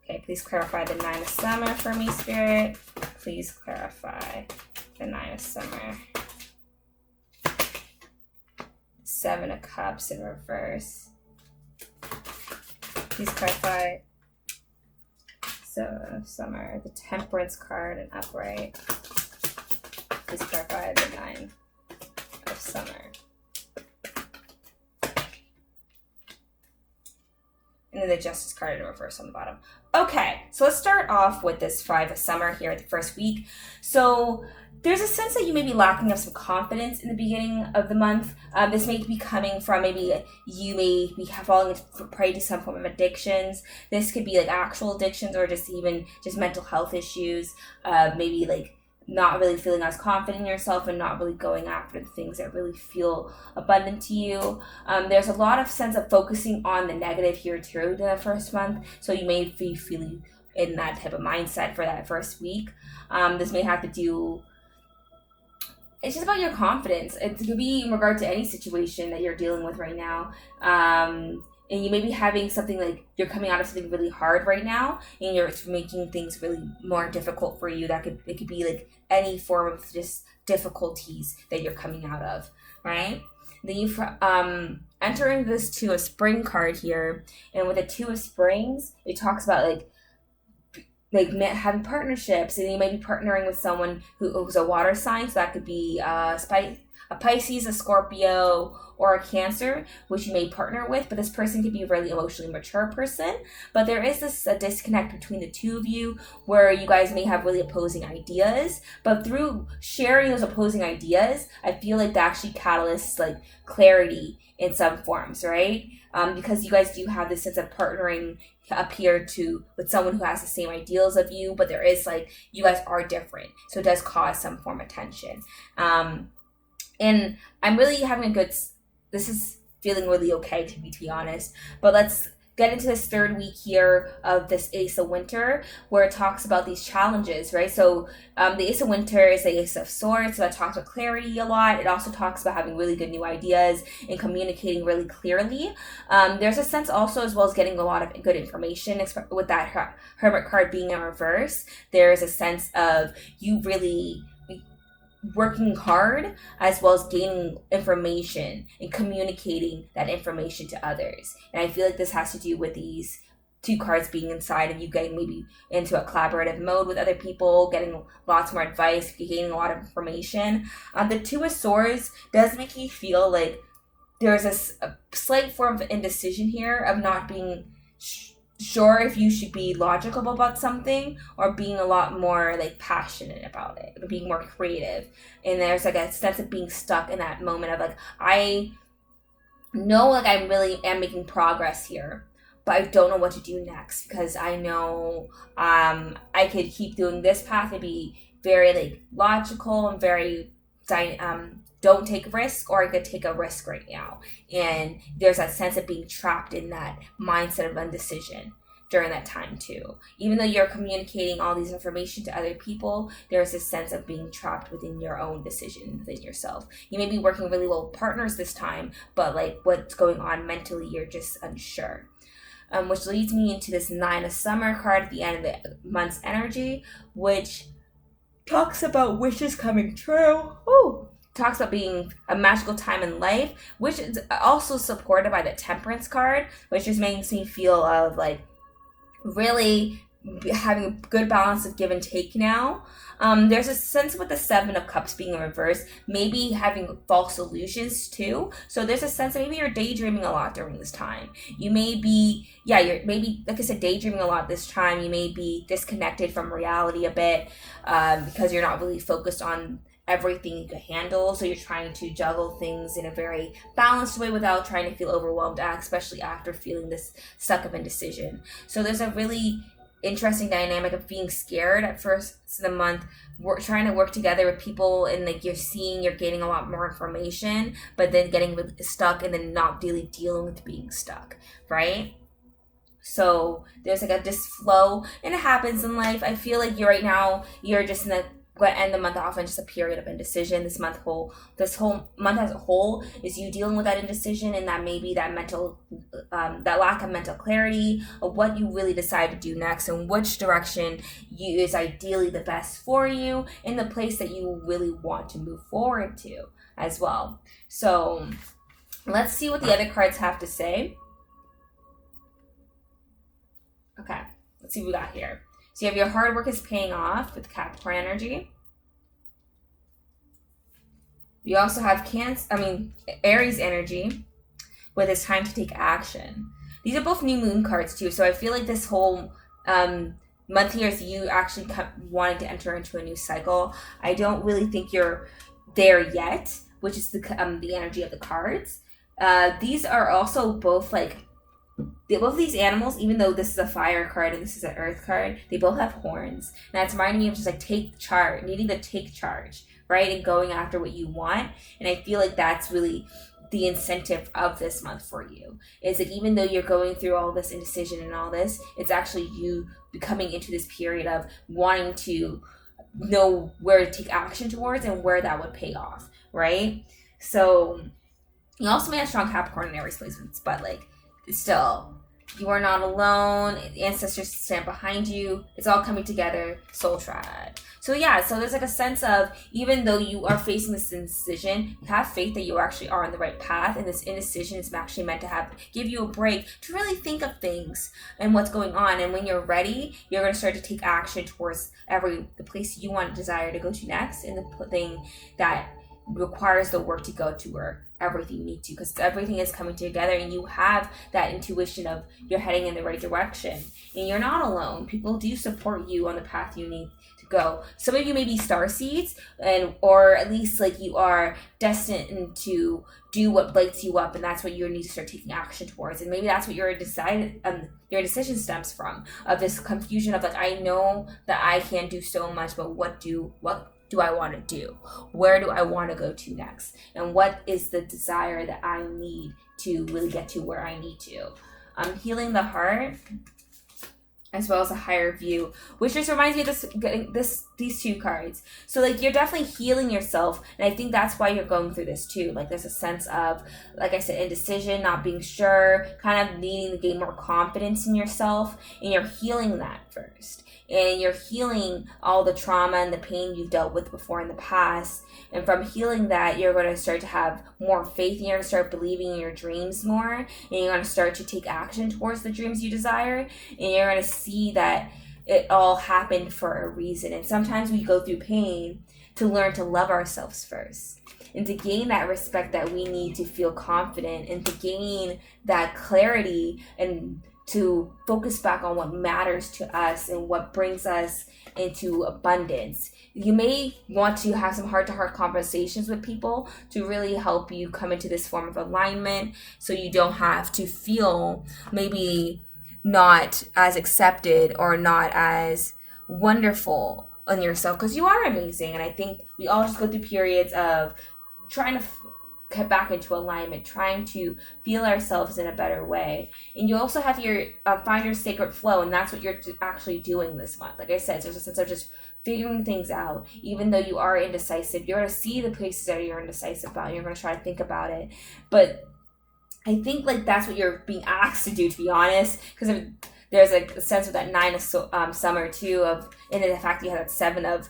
Okay, please clarify the 9 of Summer for me, Spirit. Please clarify the 9 of Summer. 7 of Cups in reverse. Please clarify 7 of Summer. The Temperance card in upright. Please clarify the 9 of Summer. And then the Justice card in reverse on the bottom. Okay, so let's start off with this 5 of Summer here at the first week. So there's a sense that you may be lacking of some confidence in the beginning of the month. This may be coming from maybe you may be falling prey to some form of addictions. This could be like actual addictions or just even just mental health issues. Maybe like not really feeling as confident in yourself and not really going after the things that really feel abundant to you. There's a lot of sense of focusing on the negative here too the first month. So you may be feeling in that type of mindset for that first week. This may have to do, it's just about your confidence. It could be in regard to any situation that you're dealing with right now. And you may be having something like you're coming out of something really hard right now and you're making things really more difficult for you. It could be like any form of just difficulties that you're coming out of, right? Then you entering this 2 of Spring card here, and with the 2 of Springs, it talks about like having partnerships, and you may be partnering with someone who's a water sign, so that could be a Pisces, a Scorpio, or a Cancer, which you may partner with, but this person could be a really emotionally mature person. But there is this disconnect between the two of you where you guys may have really opposing ideas, but through sharing those opposing ideas, I feel like that actually catalysts like clarity in some forms, right? Because you guys do have this sense of partnering up here with someone who has the same ideals of you, but there is like, you guys are different. So it does cause some form of tension. And I'm really having this is feeling really okay to be honest. But let's get into this third week here of this Ace of Winter, where it talks about these challenges, right? So the Ace of Winter is the Ace of Swords, so that talks about clarity a lot. It also talks about having really good new ideas and communicating really clearly. There's a sense also, as well as getting a lot of good information, with that Hermit card being in reverse. There's a sense of you really working hard, as well as gaining information and communicating that information to others. And I feel like this has to do with these 2 cards being inside of you, getting maybe into a collaborative mode with other people, getting lots more advice, gaining a lot of information. The 2 of Swords does make me feel like there's a slight form of indecision here, of not being sure if you should be logical about something or being a lot more like passionate about it, being more creative. And there's like a sense of being stuck in that moment of like, I know like I really am making progress here, but I don't know what to do next, because I know I could keep doing this path and be very like logical and very don't take risk, or I could take a risk right now. And there's that sense of being trapped in that mindset of indecision during that time too. Even though you're communicating all these information to other people, there's this sense of being trapped within your own decision, within yourself. You may be working really well with partners this time, but like what's going on mentally, you're just unsure. Which leads me into this 9 of Summer card at the end of the month's energy, which talks about wishes coming true. Ooh. Talks about being a magical time in life, which is also supported by the Temperance card, which just makes me feel of like really having a good balance of give and take now. There's a sense with the 7 of Cups being in reverse, maybe having false illusions too. So there's a sense that maybe you're daydreaming a lot during this time. You may be, you're maybe, like I said, daydreaming a lot this time. You may be disconnected from reality a bit because you're not really focused on everything you can handle. So you're trying to juggle things in a very balanced way without trying to feel overwhelmed, especially after feeling this stuck of indecision. So there's a really interesting dynamic of being scared at first of the month, trying to work together with people, and like you're gaining a lot more information, but then getting stuck and then not really dealing with being stuck, right? So there's like this flow, and it happens in life. I feel like you're just in the end the month off in just a period of indecision. This whole month as a whole is you dealing with that indecision, and that maybe that mental that lack of mental clarity of what you really decide to do next and which direction is ideally the best for you in the place that you really want to move forward to as well. So let's see what the other cards have to say. Okay, let's see what we got here. So you have your hard work is paying off with Capricorn energy. You also have Aries energy with it's time to take action. These are both new moon cards too. So I feel like this whole month here is you actually wanting to enter into a new cycle. I don't really think you're there yet, which is the energy of the cards. These are also both like, both of these animals, even though this is a fire card and this is an earth card, they both have horns. And that's reminding me of just like needing to take charge, right? And going after what you want. And I feel like that's really the incentive of this month for you. Is that even though you're going through all this indecision and all this, it's actually you becoming into this period of wanting to know where to take action towards and where that would pay off, right? So you also may have strong Capricorn and Aries placements, but like, still, you are not alone. Ancestors stand behind you. It's all coming together. Soul Trad. So there's like a sense of, even though you are facing this indecision, have faith that you actually are on the right path, and this indecision is actually meant to give you a break to really think of things and what's going on. And when you're ready, you're going to start to take action towards the place you want, desire to go to next, and the thing that requires the work to go to where everything you need to, because everything is coming together and you have that intuition of you're heading in the right direction and you're not alone. People do support you on the path you need to go. Some of you may be starseeds, or at least like you are destined to do what lights you up, and that's what you need to start taking action towards. And maybe that's what your decision stems from, of this confusion of like, I know that I can do so much, but what do I want to do? Where do I want to go to next? And what is the desire that I need to really get to where I need to? Healing the heart, as well as a higher view, which just reminds me of these two cards. So like, you're definitely healing yourself, and I think that's why you're going through this too. Like, there's a sense of, like I said, indecision, not being sure, kind of needing to gain more confidence in yourself, and you're healing that first. And you're healing all the trauma and the pain you've dealt with before in the past. And from healing that, you're going to start to have more faith, and you're going to start believing in your dreams more. And you're going to start to take action towards the dreams you desire. And you're going to see that it all happened for a reason. And sometimes we go through pain to learn to love ourselves first, and to gain that respect that we need to feel confident, and to gain that clarity, and to focus back on what matters to us and what brings us into abundance. You may want to have some heart-to-heart conversations with people to really help you come into this form of alignment, so you don't have to feel maybe not as accepted or not as wonderful on yourself, because you are amazing. And I think we all just go through periods of trying to get back into alignment, trying to feel ourselves in a better way. And you also have your find your sacred flow, and that's what you're actually doing this month. Like I said, there's a sense of just figuring things out. Even though you are indecisive, you're going to see the places that you're indecisive about, and you're going to try to think about it. But I think like that's what you're being asked to do, to be honest, because there's a sense of that 9 of summer too, and then the fact that you have that 7 of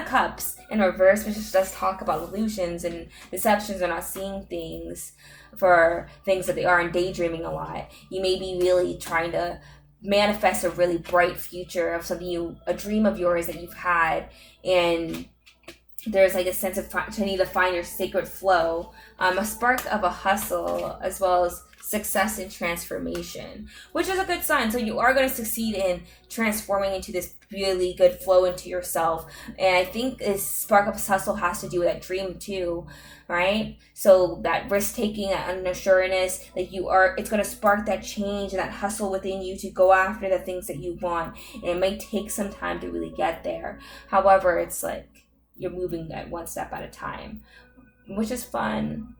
Cups in reverse, which does talk about illusions and deceptions, or not seeing things for things that they are, and daydreaming a lot. You may be really trying to manifest a really bright future of something a dream of yours that you've had, and there's like a sense of trying to find your sacred flow, a spark of a hustle, as well as success and transformation, which is a good sign. So you are going to succeed in transforming into this really good flow into yourself. And I think this spark of hustle has to do with that dream too, right? So that risk taking, that unassuredness, like it's going to spark that change and that hustle within you to go after the things that you want. And it may take some time to really get there. However, it's like you're moving that one step at a time, which is fun.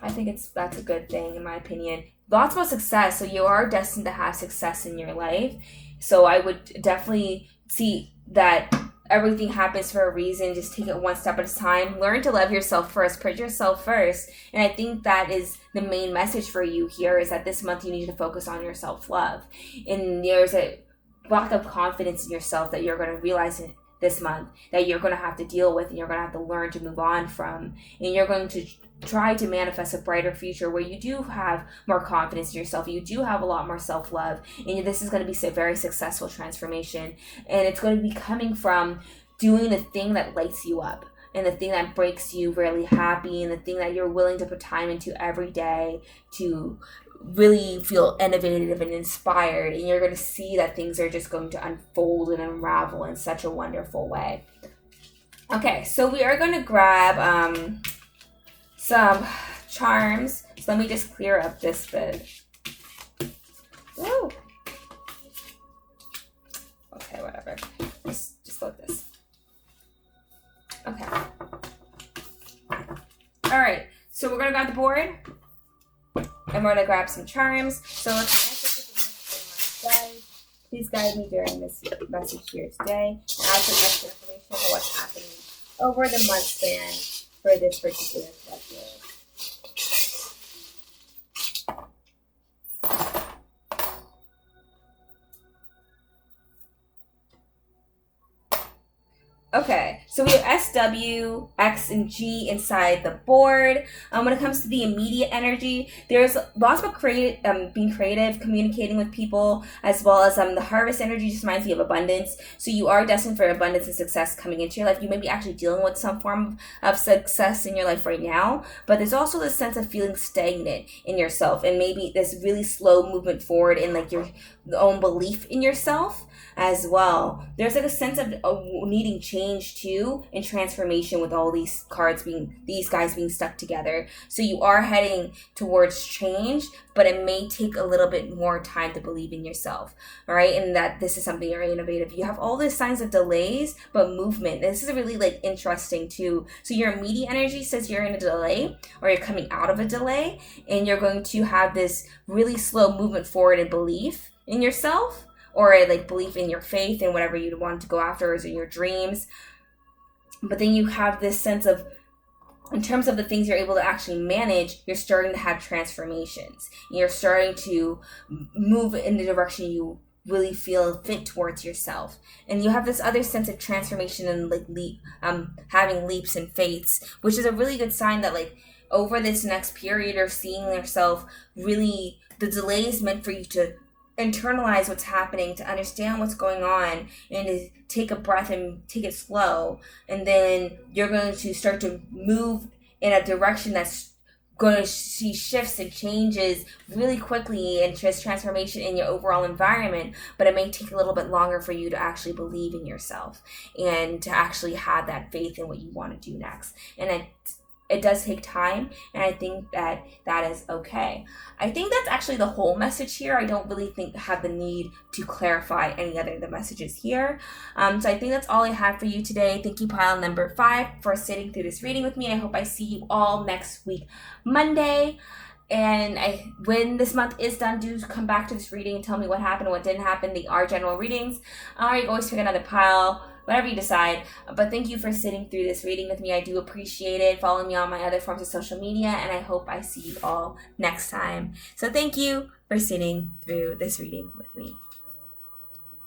I think that's a good thing, in my opinion. Lots more success. So you are destined to have success in your life. So I would definitely see that everything happens for a reason. Just take it one step at a time. Learn to love yourself first. Put yourself first. And I think that is the main message for you here, is that this month you need to focus on your self-love. And there's a lack of confidence in yourself that you're going to realize this month that you're going to have to deal with, and you're going to have to learn to move on from. And you're going to try to manifest a brighter future where you do have more confidence in yourself, you do have a lot more self-love, and this is going to be a very successful transformation. And it's going to be coming from doing the thing that lights you up, and the thing that breaks you really happy, and the thing that you're willing to put time into every day to really feel innovative and inspired. And you're going to see that things are just going to unfold and unravel in such a wonderful way. Okay, so we are going to grab some charms. So let me just clear up this bit. Woo. Okay, whatever. Just like this. Okay. All right. So we're gonna grab the board, and we're gonna grab some charms. So let's please guide me during this message here today, and add some extra information on what's happening over the month span for this particular collective. Okay, so we have S, W, X, and G inside the board. When it comes to the immediate energy, there's lots of being creative, communicating with people, as well as the harvest energy just reminds me of abundance. So you are destined for abundance and success coming into your life. You may be actually dealing with some form of success in your life right now, but there's also this sense of feeling stagnant in yourself, and maybe this really slow movement forward in like your own belief in yourself as well. There's like a sense of needing change too, and transformation with all these guys being stuck together. So you are heading towards change, but it may take a little bit more time to believe in yourself, all right? And that this is something very innovative. You have all these signs of delays, but movement. This is really like interesting too. So your immediate energy says you're in a delay, or you're coming out of a delay, and you're going to have this really slow movement forward in belief in yourself, or like belief in your faith and whatever you want to go after, is in your dreams. But then you have this sense of, in terms of the things you're able to actually manage, you're starting to have transformations. You're starting to move in the direction you really feel fit towards yourself. And you have this other sense of transformation and like having leaps and faiths, which is a really good sign that like over this next period, you're seeing yourself really, the delay is meant for you to internalize what's happening, to understand what's going on, and to take a breath and take it slow. And then you're going to start to move in a direction that's going to see shifts and changes really quickly, and just transformation in your overall environment. But it may take a little bit longer for you to actually believe in yourself and to actually have that faith in what you want to do next. And it does take time, and I think that that is okay. I think that's actually the whole message here. I don't really have the need to clarify any other of the messages here. So I think that's all I have for you today. Thank you, pile number 5, for sitting through this reading with me. I hope I see you all next week, Monday. And when this month is done, do come back to this reading and tell me what happened and what didn't happen. They are general readings. You can always pick another pile, whatever you decide. But thank you for sitting through this reading with me. I do appreciate it. Follow me on my other forms of social media, and I hope I see you all next time. So thank you for sitting through this reading with me.